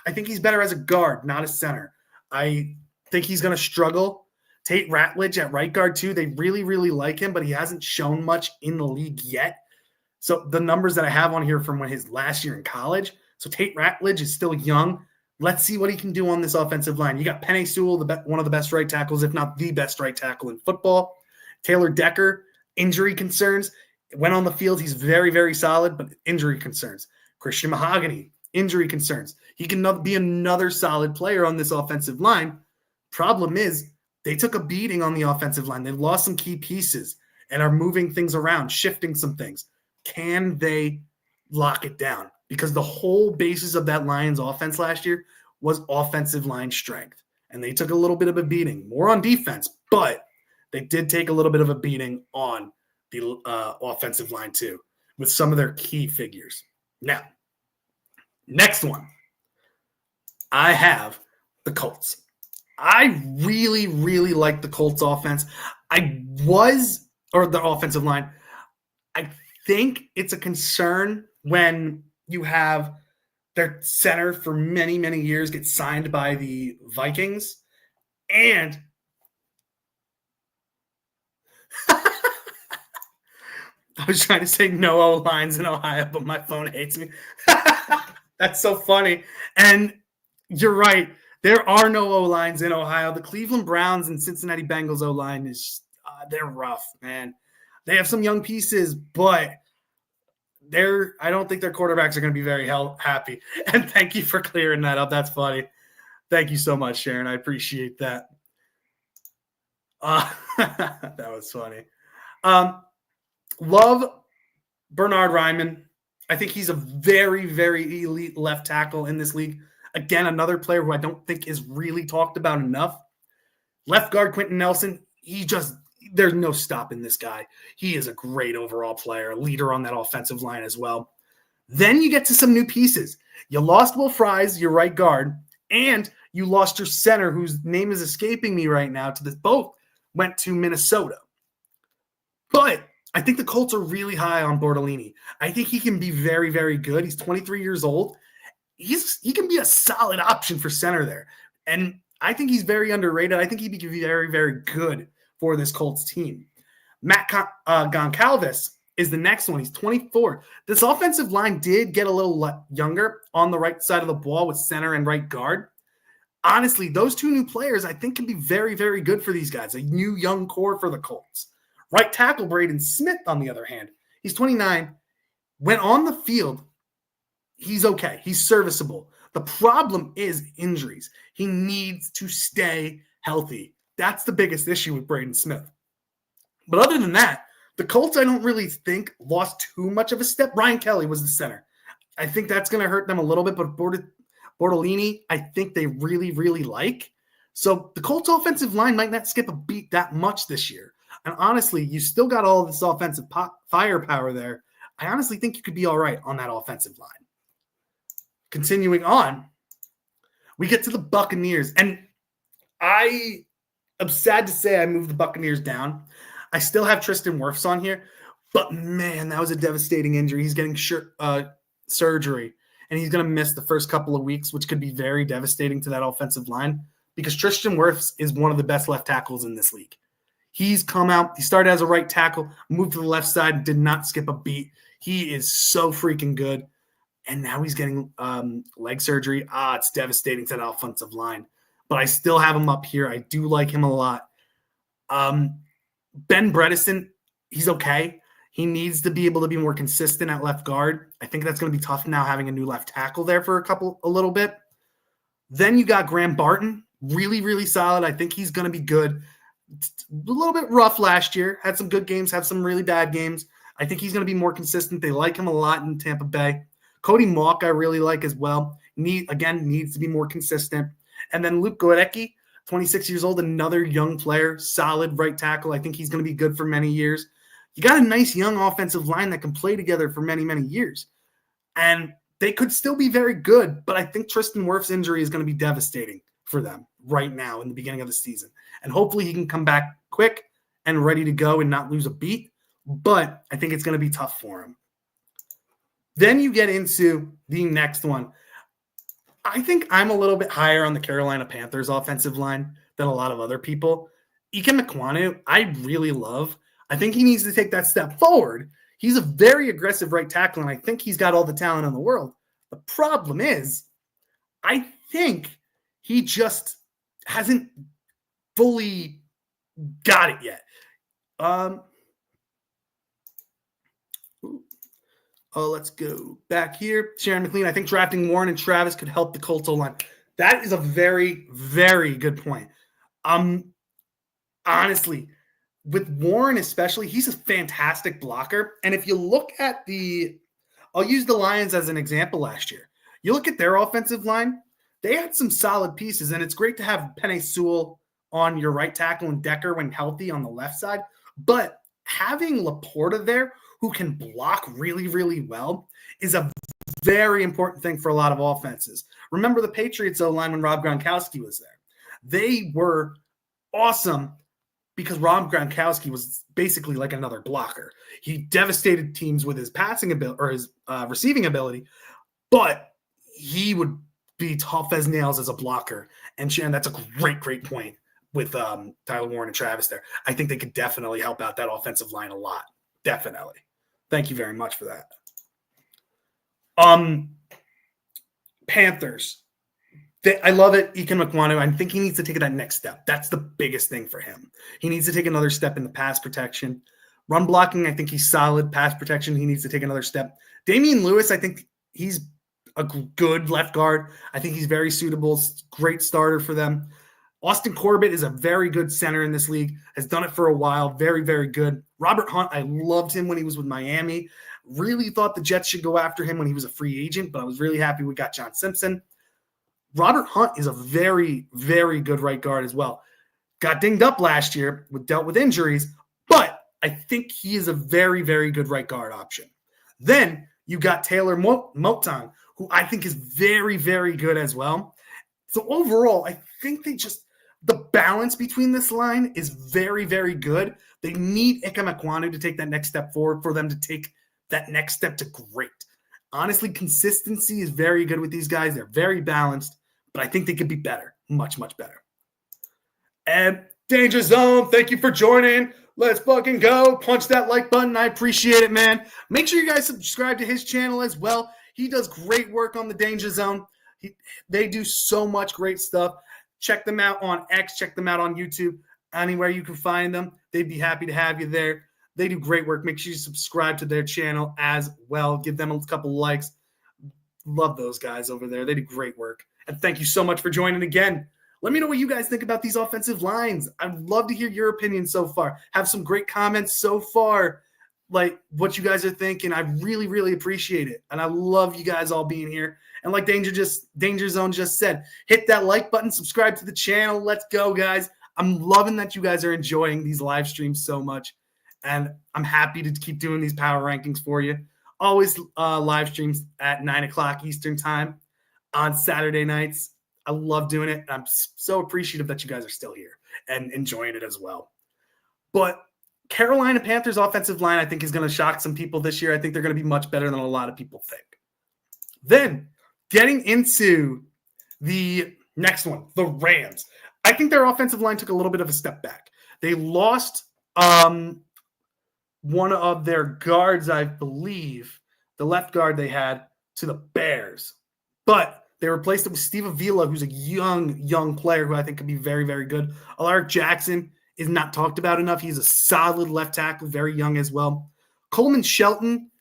[SPEAKER 1] I think he's better as a guard, not a center. I think he's going to struggle. Tate Ratledge at right guard too. They really, really like him, but he hasn't shown much in the league yet. So the numbers that I have on here from when his last year in college. So Tate Ratledge is still young. Let's see what he can do on this offensive line. You got Penei Sewell, one of the best right tackles, if not the best right tackle in football. Taylor Decker, injury concerns. Went on the field. He's very, very solid, but injury concerns. Christian Mahogany, injury concerns. He can be another solid player on this offensive line. Problem is, they took a beating on the offensive line. They lost some key pieces and are moving things around, shifting some things. Can they lock it down? Because the whole basis of that Lions offense last year was offensive line strength. And they took a little bit of a beating, more on defense, but they did take a little bit of a beating on the offensive line too, with some of their key figures. Now, next one, I have the Colts. I really, really like the Colts offense. The offensive line. I think it's a concern when you have their center for many, many years get signed by the Vikings. And I was trying to say no O-lines in Ohio, but my phone hates me. That's so funny. And you're right. There are no O-lines in Ohio. The Cleveland Browns and Cincinnati Bengals O-line is they're rough, man. They have some young pieces, but I don't think their quarterbacks are going to be very happy. And thank you for clearing that up. That's funny. Thank you so much, Sharon. I appreciate that. That was funny. Love Bernard Ryman. I think he's a very, very elite left tackle in this league. Again, another player who I don't think is really talked about enough. Left guard Quentin Nelson, there's no stopping this guy. He is a great overall player, a leader on that offensive line as well. Then you get to some new pieces. You lost Will Fries, your right guard, and you lost your center, whose name is escaping me right now. Both went to Minnesota. But I think the Colts are really high on Bortolini. I think he can be very, very good. He's 23 years old. He can be a solid option for center there. And I think he's very underrated. I think he'd be very, very good for this Colts team. Matt Goncalves is the next one. He's 24. This offensive line did get a little younger on the right side of the ball with center and right guard. Honestly, those two new players I think can be very, very good for these guys. A new young core for the Colts. Right tackle Braden Smith, on the other hand, he's 29. When on the field, he's okay. He's serviceable. The problem is injuries. He needs to stay healthy. That's the biggest issue with Braden Smith. But other than that, the Colts, I don't really think, lost too much of a step. Ryan Kelly was the center. I think that's going to hurt them a little bit, but Bortolini, I think they really, really like. So the Colts offensive line might not skip a beat that much this year. And honestly, you still got all of this offensive firepower there. I honestly think you could be all right on that offensive line. Continuing on, we get to the Buccaneers. And I am sad to say I moved the Buccaneers down. I still have Tristan Wirfs on here. But, man, that was a devastating injury. He's getting surgery. And he's going to miss the first couple of weeks, which could be very devastating to that offensive line. Because Tristan Wirfs is one of the best left tackles in this league. He's come out. He started as a right tackle, moved to the left side, did not skip a beat. He is so freaking good. And now he's getting leg surgery. It's devastating to that offensive line. But I still have him up here. I do like him a lot. Ben Bredesen, he's okay. He needs to be able to be more consistent at left guard. I think that's going to be tough now having a new left tackle there for a little bit. Then you got Graham Barton, really, really solid. I think he's going to be good. A little bit rough last year. Had some good games, had some really bad games. I think he's going to be more consistent. They like him a lot in Tampa Bay. Cody Mauch I really like as well. Needs to be more consistent. And then Luke Goedeke, 26 years old, another young player, solid right tackle. I think he's going to be good for many years. You got a nice young offensive line that can play together for many, many years. And they could still be very good, but I think Tristan Wirfs' injury is going to be devastating for them right now in the beginning of the season. And hopefully he can come back quick and ready to go and not lose a beat. But I think it's going to be tough for him. Then you get into the next one. I think I'm a little bit higher on the Carolina Panthers offensive line than a lot of other people. Ike Mekwonu, I really love. I think he needs to take that step forward. He's a very aggressive right tackle, and I think he's got all the talent in the world. The problem is, I think he just hasn't fully got it yet. Let's go back here. Sharon McLean, I think drafting Warren and Travis could help the Colts O-line. That is a very, very good point. Honestly, with Warren especially, he's a fantastic blocker. And if you look at I'll use the Lions as an example last year. You look at their offensive line, they had some solid pieces, and it's great to have Penei Sewell on your right tackle and Decker when healthy on the left side. But having Laporta there, who can block really, really well, is a very important thing for a lot of offenses. Remember the Patriots O-line when Rob Gronkowski was there. They were awesome because Rob Gronkowski was basically like another blocker. He devastated teams with his passing ability or his receiving ability, but he would be tough as nails as a blocker. And that's a great, great point with Tyler Warren and Travis there. I think they could definitely help out that offensive line a lot. Definitely. Thank you very much for that. Panthers. I love it. Ikem Ekwonu. I think he needs to take that next step. That's the biggest thing for him. He needs to take another step in the pass protection. Run blocking, I think he's solid. Pass protection, he needs to take another step. Damian Lewis, I think he's a good left guard. I think he's very suitable. Great starter for them. Austin Corbett is a very good center in this league. Has done it for a while. Very, very good. Robert Hunt, I loved him when he was with Miami. Really thought the Jets should go after him when he was a free agent, but I was really happy we got John Simpson. Robert Hunt is a very, very good right guard as well. Got dinged up last year, dealt with injuries, but I think he is a very, very good right guard option. Then you got Taylor Moton, who I think is very, very good as well. So overall, I think the balance between this line is very, very good. They need Ikem Ekwonu to take that next step forward for them to take that next step to great. Honestly, consistency is very good with these guys. They're very balanced, but I think they could be better, much, much better. And Danger Zone, thank you for joining. Let's fucking go. Punch that like button. I appreciate it, man. Make sure you guys subscribe to his channel as well. He does great work on the Danger Zone. They do so much great stuff. Check them out on X. Check them out on YouTube. Anywhere you can find them, they'd be happy to have you there. They do great work. Make sure you subscribe to their channel as well. Give them a couple likes. Love those guys over there. They do great work. And thank you so much for joining again. Let me know what you guys think about these offensive lines. I'd love to hear your opinion so far. Have some great comments so far, like what you guys are thinking. I really, really appreciate it. And I love you guys all being here. And like Danger Zone just said, hit that like button, subscribe to the channel. Let's go, guys. I'm loving that you guys are enjoying these live streams so much. And I'm happy to keep doing these power rankings for you. Always live streams at 9 o'clock Eastern time on Saturday nights. I love doing it. I'm so appreciative that you guys are still here and enjoying it as well. But Carolina Panthers offensive line, I think, is going to shock some people this year. I think they're going to be much better than a lot of people think. Then getting into the next one, the Rams. I think their offensive line took a little bit of a step back. They lost one of their guards, I believe, the left guard they had, to the Bears. But they replaced it with Steve Avila, who's a young player who I think could be very, very good. Alaric Jackson is not talked about enough. He's a solid left tackle, very young as well. Coleman Shelton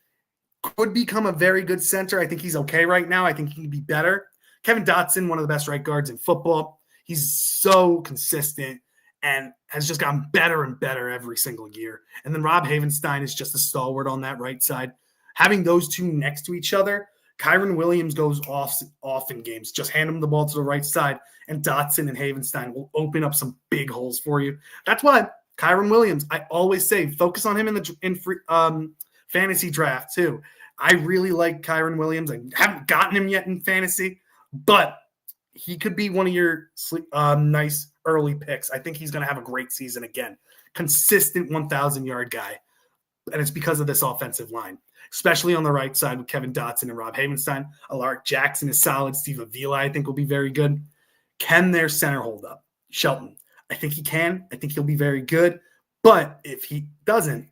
[SPEAKER 1] could become a very good center. I think he's okay right now. I think he can be better. Kevin Dotson, one of the best right guards in football. He's so consistent and has just gotten better and better every single year. And then Rob Havenstein is just a stalwart on that right side. Having those two next to each other, Kyron Williams goes off in games. Just hand him the ball to the right side, and Dotson and Havenstein will open up some big holes for you. That's why Kyron Williams, I always say, focus on him in fantasy draft too. I really like Kyron Williams. I haven't gotten him yet in fantasy, but he could be one of your nice early picks. I think he's going to have a great season again. Consistent 1,000-yard guy, and it's because of this offensive line, especially on the right side with Kevin Dotson and Rob Havenstein. Alaric Jackson is solid. Steve Avila, I think, will be very good. Can their center hold up? Shelton, I think he can. I think he'll be very good. But if he doesn't,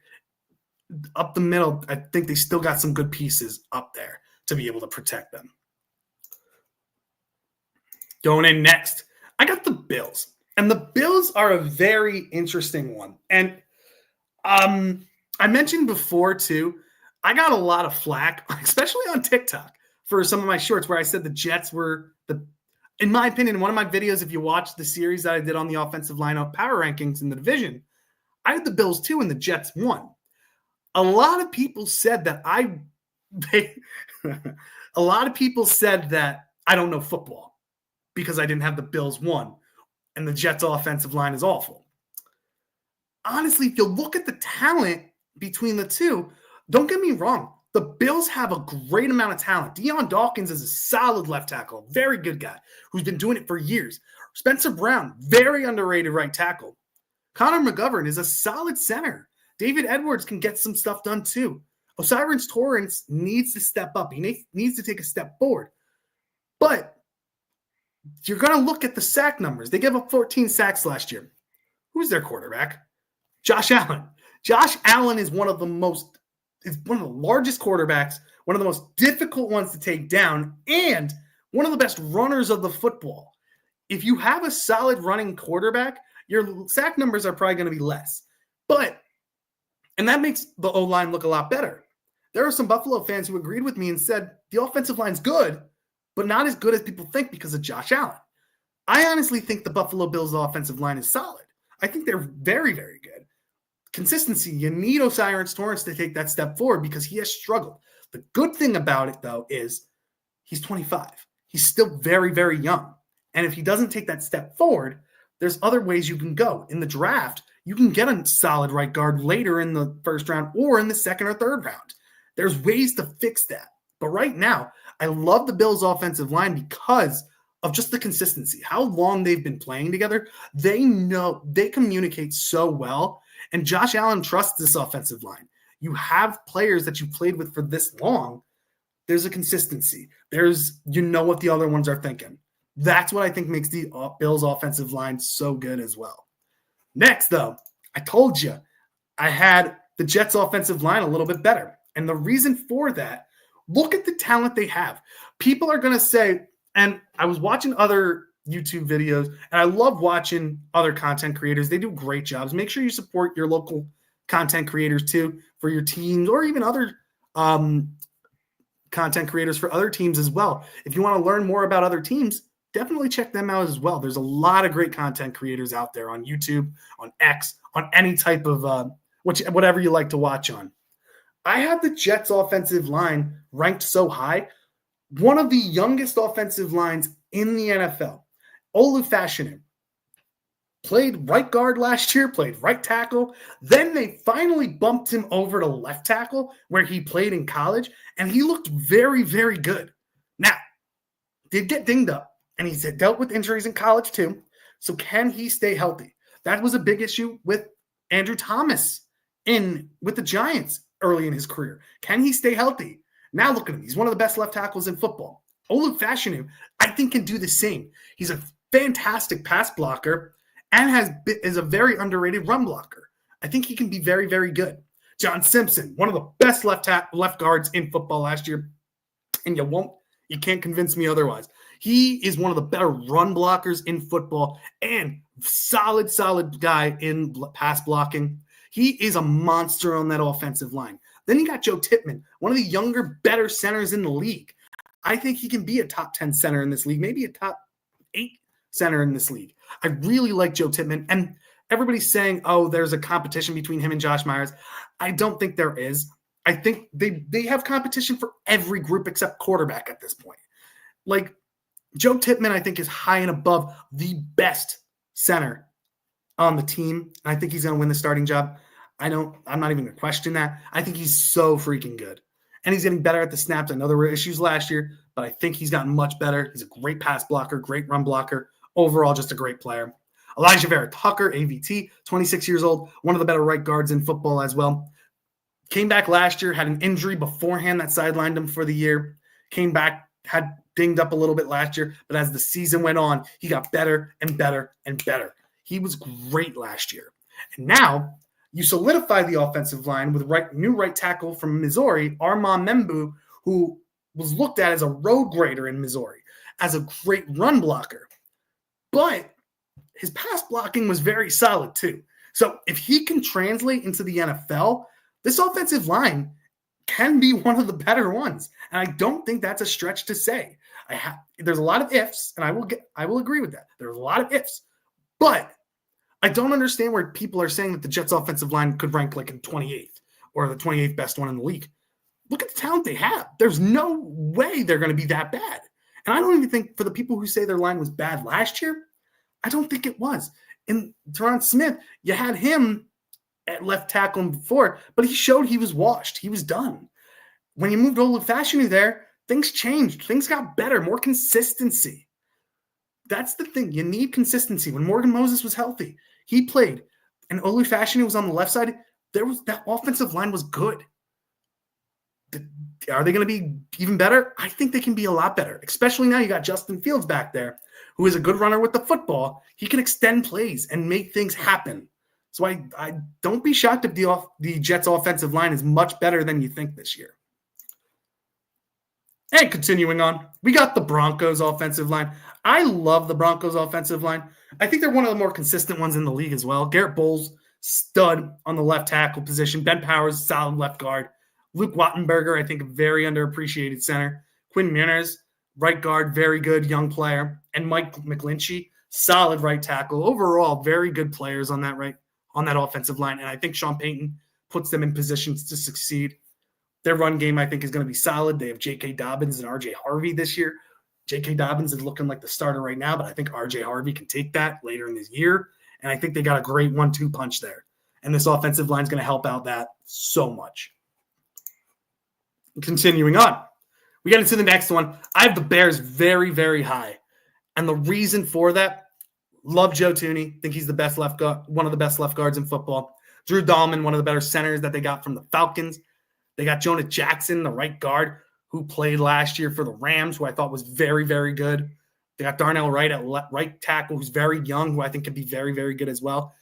[SPEAKER 1] up the middle, I think they still got some good pieces up there to be able to protect them. Going in next, I got the Bills. And the Bills are a very interesting one. And I mentioned before, too, I got a lot of flack, especially on TikTok, for some of my shorts where I said the Jets were in my opinion, in one of my videos, if you watch the series that I did on the offensive lineup power rankings in the division, I had the Bills 2 and the Jets 1. A lot of people said that I don't know football because I didn't have the Bills 1 and the Jets offensive line is awful. Honestly, if you look at the talent between the two, don't get me wrong. The Bills have a great amount of talent. Deion Dawkins is a solid left tackle, very good guy who's been doing it for years. Spencer Brown, very underrated right tackle. Connor McGovern is a solid center. David Edwards can get some stuff done too. Osiris Torrance needs to step up. He needs to take a step forward. But you're going to look at the sack numbers. They gave up 14 sacks last year. Who's their quarterback? Josh Allen. Josh Allen is one of the largest quarterbacks, one of the most difficult ones to take down, and one of the best runners of the football. If you have a solid running quarterback, your sack numbers are probably going to be less. And that makes the O-line look a lot better. There are some Buffalo fans who agreed with me and said the offensive line's good, but not as good as people think because of Josh Allen. I honestly think the Buffalo Bills offensive line is solid. I think they're very, very good. Consistency, you need Osiris Torrance to take that step forward because he has struggled. The good thing about it, though, is he's 25. He's still very, very young. And if he doesn't take that step forward, there's other ways you can go. In the draft, you can get a solid right guard later in the first round or in the second or third round. There's ways to fix that. But right now, I love the Bills' offensive line because of just the consistency, how long they've been playing together. They know, they communicate so well. And Josh Allen trusts this offensive line. You have players that you played with for this long. There's a consistency. You know what the other ones are thinking. That's what I think makes the Bills offensive line so good as well. Next, though, I told you I had the Jets offensive line a little bit better. And the reason for that, look at the talent they have. People are going to say, and I was watching other YouTube videos, and I love watching other content creators. They do great jobs. Make sure you support your local content creators too for your teams, or even other content creators for other teams as well. If you want to learn more about other teams, definitely check them out as well. There's a lot of great content creators out there on YouTube, on X, on any type of whatever you like to watch on. I have the Jets offensive line ranked so high, one of the youngest offensive lines in the NFL. OLine played right guard last year, played right tackle. Then they finally bumped him over to left tackle where he played in college, and he looked very, very good. Now, did get dinged up, and he's dealt with injuries in college too. So can he stay healthy? That was a big issue with Andrew Thomas with the Giants early in his career. Can he stay healthy? Now look at him. He's one of the best left tackles in football. OLine, I think, can do the same. He's a fantastic pass blocker and is a very underrated run blocker. I think he can be very, very good. John Simpson, one of the best left guards in football last year, and you can't convince me otherwise. He is one of the better run blockers in football and solid guy in pass blocking. He is a monster on that offensive line. Then you got Joe Tippmann, one of the younger, better centers in the league. I think he can be a top 10 center in this league, maybe a top 8 center in this league. I really like Joe Tippmann. And everybody's saying, oh, there's a competition between him and Josh Myers. I don't think there is. I think they have competition for every group except quarterback at this point. Like, Joe Tippmann, I think, is high and above the best center on the team. And I think he's going to win the starting job. I'm not even going to question that. I think he's so freaking good. And he's getting better at the snaps. I know there were issues last year, but I think he's gotten much better. He's a great pass blocker, great run blocker. Overall, just a great player. Elijah Vera Tucker, AVT, 26 years old, one of the better right guards in football as well. Came back last year, had an injury beforehand that sidelined him for the year. Came back, had dinged up a little bit last year, but as the season went on, he got better and better and better. He was great last year. And now You solidify the offensive line with new right tackle from Missouri, Armand Membu, who was looked at as a road grader in Missouri, as a great run blocker. But his pass blocking was very solid too. So if he can translate into the NFL, this offensive line can be one of the better ones. And I don't think that's a stretch to say. There's a lot of ifs, and I will agree with that. There's a lot of ifs. But I don't understand where people are saying that the Jets offensive line could rank like in 28th or the 28th best one in the league. Look at the talent they have. There's no way they're going to be that bad. And I don't even think, for the people who say their line was bad last year, I don't think it was. And Teron Smith, you had him at left tackle before, but he showed he was washed. He was done. When you moved Olufashinu there, things changed. Things got better, more consistency. That's the thing. You need consistency. When Morgan Moses was healthy, he played, and Olufashinu was on the left side. That offensive line was good. Are they going to be even better? I think they can be a lot better, especially now you got Justin Fields back there, who is a good runner with the football. He can extend plays and make things happen. So I don't be shocked if the Jets offensive line is much better than you think this year. And continuing on, we got the Broncos offensive line. I love the Broncos offensive line. I think they're one of the more consistent ones in the league as well. Garrett Bowles, stud on the left tackle position. Ben Powers, solid left guard. Luke Wattenberger, I think a very underappreciated center. Quinn Manners, right guard, very good young player. And Mike McGlinchey, solid right tackle. Overall, very good players on that offensive line. And I think Sean Payton puts them in positions to succeed. Their run game, I think, is going to be solid. They have J.K. Dobbins and R.J. Harvey this year. J.K. Dobbins is looking like the starter right now, but I think R.J. Harvey can take that later in this year. And I think they got a great 1-2 punch there. And this offensive line is going to help out that so much. Continuing on, we get into the next one. I have the Bears very, very high. And the reason for that, love Joe Thuney. Think he's the best left guard, one of the best left guards in football. Drew Dahlman, one of the better centers that they got from the Falcons. They got Jonah Jackson, the right guard, who played last year for the Rams, who I thought was very, very good. They got Darnell Wright at right tackle, who's very young, who I think could be very, very good as well.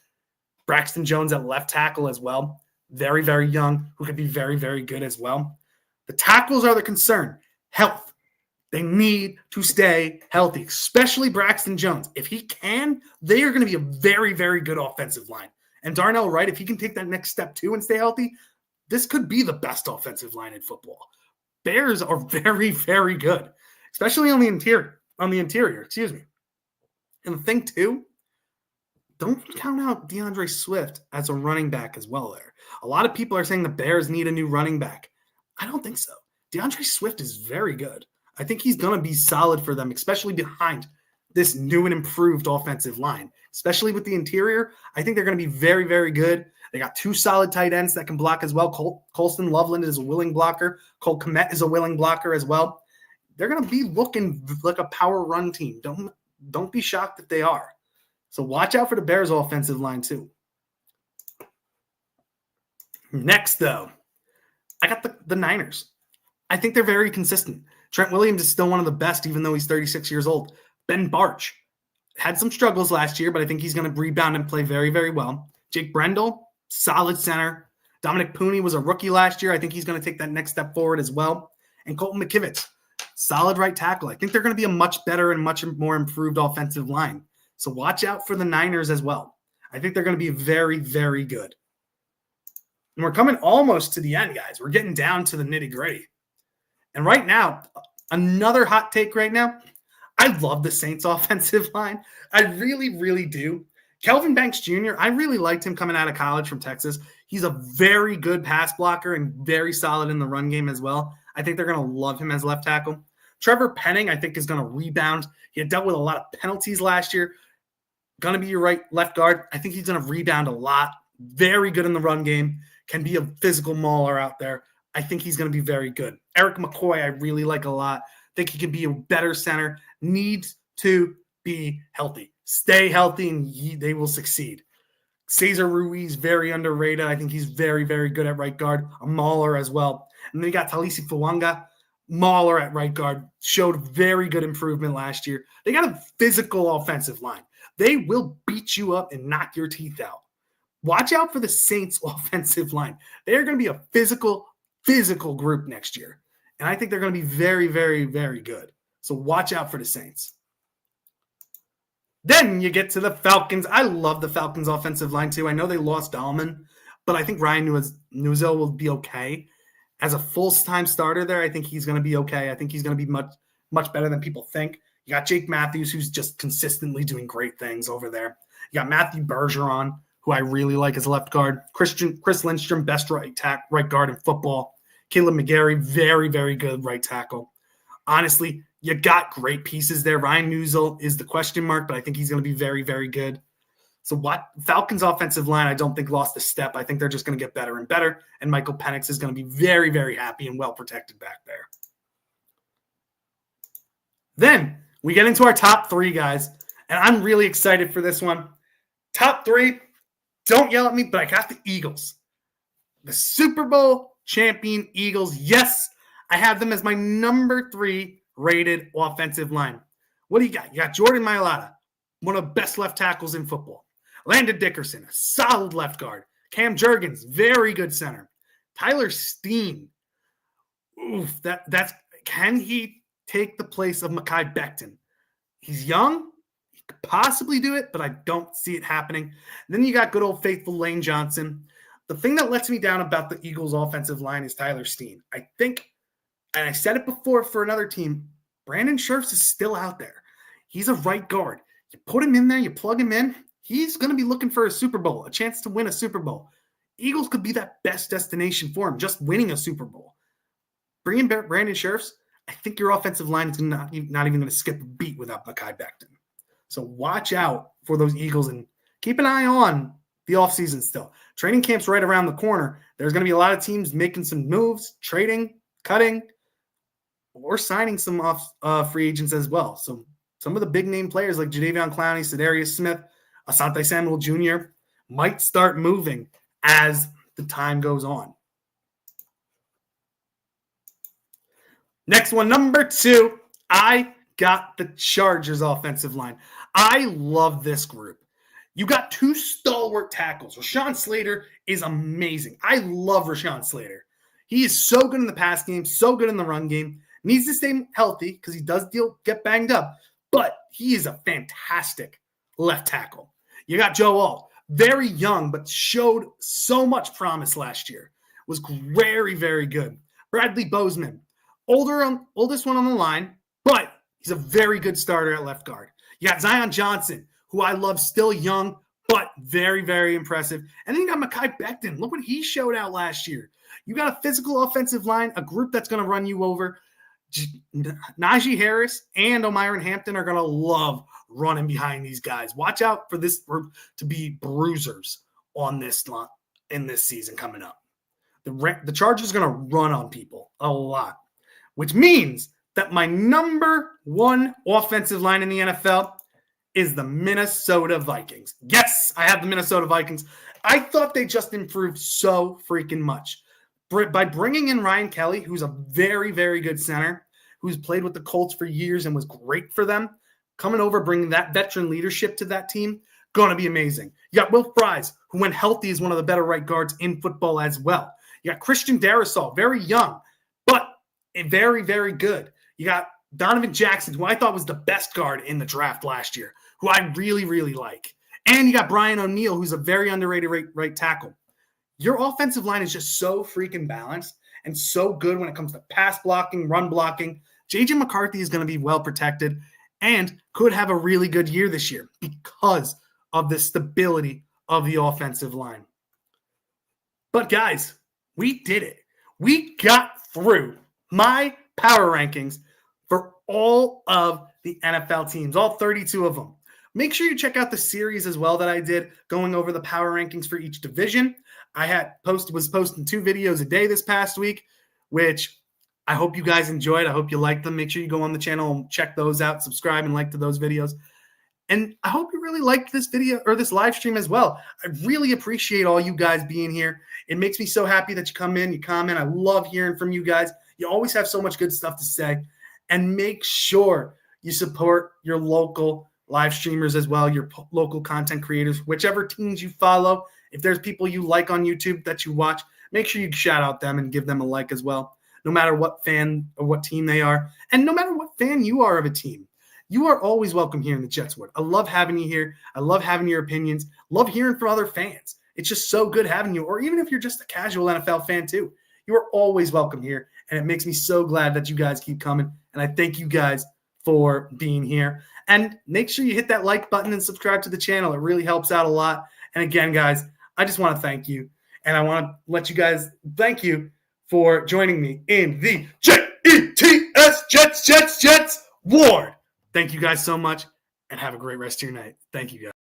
[SPEAKER 1] Braxton Jones at left tackle as well. Very, very young, who could be very, very good as well. The tackles are the concern. Health. They need to stay healthy, especially Braxton Jones. If he can, they are going to be a very, very good offensive line. And Darnell Wright, if he can take that next step too and stay healthy, this could be the best offensive line in football. Bears are very, very good, especially on the interior. And the thing too, don't count out DeAndre Swift as a running back as well there. A lot of people are saying the Bears need a new running back. I don't think so. DeAndre Swift is very good. I think he's going to be solid for them, especially behind this new and improved offensive line, especially with the interior. I think they're going to be very, very good. They got two solid tight ends that can block as well. Colston Loveland is a willing blocker. Cole Kmet is a willing blocker as well. They're going to be looking like a power run team. Don't be shocked if they are. So watch out for the Bears offensive line too. Next, though, I got the Niners. I think they're very consistent. Trent Williams is still one of the best, even though he's 36 years old. Ben Barch had some struggles last year, but I think he's going to rebound and play very, very well. Jake Brendel, solid center. Dominic Pooney was a rookie last year. I think he's going to take that next step forward as well. And Colton McKivitz, solid right tackle. I think they're going to be a much better and much more improved offensive line. So watch out for the Niners as well. I think they're going to be very, very good. And we're coming almost to the end, guys. We're getting down to the nitty-gritty. And right now, another hot take right now, I love the Saints offensive line. I really, really do. Kelvin Banks Jr., I really liked him coming out of college from Texas. He's a very good pass blocker and very solid in the run game as well. I think they're going to love him as left tackle. Trevor Penning, I think, is going to rebound. He had dealt with a lot of penalties last year. Going to be your left guard. I think he's going to rebound a lot. Very good in the run game. Can be a physical mauler out there. I think he's going to be very good. Eric McCoy, I really like a lot. Think he can be a better center. Needs to be healthy. Stay healthy, and they will succeed. Cesar Ruiz, very underrated. I think he's very, very good at right guard. A mauler as well. And then you got Talisi Fuanga, mauler at right guard. Showed very good improvement last year. They got a physical offensive line. They will beat you up and knock your teeth out. Watch out for the Saints offensive line. They're going to be a physical group next year. And I think they're going to be very, very, very good. So watch out for the Saints. Then you get to the Falcons. I love the Falcons offensive line too. I know they lost Dahlman, but I think Ryan Nuzil will be okay. As a full-time starter there, I think he's going to be okay. I think he's going to be much better than people think. You got Jake Matthews, who's just consistently doing great things over there. You got Matthew Bergeron, who I really like as left guard. Chris Lindstrom, best right guard in football. Caleb McGarry, very, very good right tackle. Honestly, you got great pieces there. Ryan Nuzil is the question mark, but I think he's going to be very, very good. So what Falcons offensive line, I don't think lost a step. I think they're just going to get better and better. And Michael Penix is going to be very, very happy and well protected back there. Then we get into our top three, guys. And I'm really excited for this one. Top three, don't yell at me, but I got the Eagles. The Super Bowl champion Eagles. Yes, I have them as my number 3 rated offensive line. What do you got? You got Jordan Mailata, one of the best left tackles in football. Landon Dickerson, a solid left guard. Cam Jurgens, very good center. Tyler Steen. Oof, that's can he take the place of Mekhi Becton? He's young. He could possibly do it, but I don't see it happening. And then you got good old faithful Lane Johnson. The thing that lets me down about the Eagles' offensive line is Tyler Steen. I think, and I said it before for another team, Brandon Scherfs is still out there. He's a right guard. You put him in there, you plug him in, he's going to be looking for a Super Bowl, a chance to win a Super Bowl. Eagles could be that best destination for him, just winning a Super Bowl. Bring in Brandon Scherfs, I think your offensive line is not even going to skip a beat without Mekhi Becton. So watch out for those Eagles and keep an eye on the offseason still. Training camp's right around the corner. There's going to be a lot of teams making some moves, trading, cutting, or signing some free agents as well. So some of the big-name players like Jadeveon Clowney, Sedarius Smith, Asante Samuel Jr. might start moving as the time goes on. Next one, number 2, I got the Chargers offensive line. I love this group. You got 2 stalwart tackles. Rashawn Slater is amazing. I love Rashawn Slater. He is so good in the pass game, so good in the run game. Needs to stay healthy because he does get banged up, but he is a fantastic left tackle. You got Joe Alt, very young, but showed so much promise last year. Was very, very good. Bradley Bozeman, oldest one on the line, but he's a very good starter at left guard. You got Zion Johnson, who I love, still young, but very, very impressive. And then you got Mekhi Becton. Look what he showed out last year. You got a physical offensive line, a group that's going to run you over. Najee Harris and O'Myron Hampton are going to love running behind these guys. Watch out for this group to be bruisers on this line in this season coming up. The Chargers are going to run on people a lot, which means that my number 1 offensive line in the NFL is the Minnesota Vikings. Yes, I have the Minnesota Vikings. I thought they just improved so freaking much. By bringing in Ryan Kelly, who's a very, very good center, who's played with the Colts for years and was great for them, coming over, bringing that veteran leadership to that team, going to be amazing. You got Will Fries, who when healthy is one of the better right guards in football as well. You got Christian Darrisaw, very young, but very, very good. You got Donovan Jackson, who I thought was the best guard in the draft last year, who I really, really like. And you got Brian O'Neill, who's a very underrated right tackle. Your offensive line is just so freaking balanced and so good when it comes to pass blocking, run blocking. J.J. McCarthy is going to be well protected and could have a really good year this year because of the stability of the offensive line. But guys, we did it. We got through my power rankings for all of the NFL teams, all 32 of them. Make sure you check out the series as well that I did going over the power rankings for each division. I was posting 2 videos a day this past week, which I hope you guys enjoyed. I hope you liked them. Make sure you go on the channel and check those out, subscribe and like to those videos. And I hope you really liked this video or this live stream as well. I really appreciate all you guys being here. It makes me so happy that you come in, you comment. I love hearing from you guys. You always have so much good stuff to say. And make sure you support your local live streamers as well, your local content creators, whichever teams you follow. If there's people you like on YouTube that you watch, make sure you shout out them and give them a like as well, no matter what fan or what team they are. And no matter what fan you are of a team, you are always welcome here in the Jets Word. I love having you here. I love having your opinions. Love hearing from other fans. It's just so good having you. Or even if you're just a casual NFL fan too, you are always welcome here. And it makes me so glad that you guys keep coming. And I thank you guys for being here. And make sure you hit that like button and subscribe to the channel. It really helps out a lot. And again, guys, I just want to thank you. And I want to let you guys thank you for joining me in the Jets Ward. Thank you guys so much, and have a great rest of your night. Thank you, guys.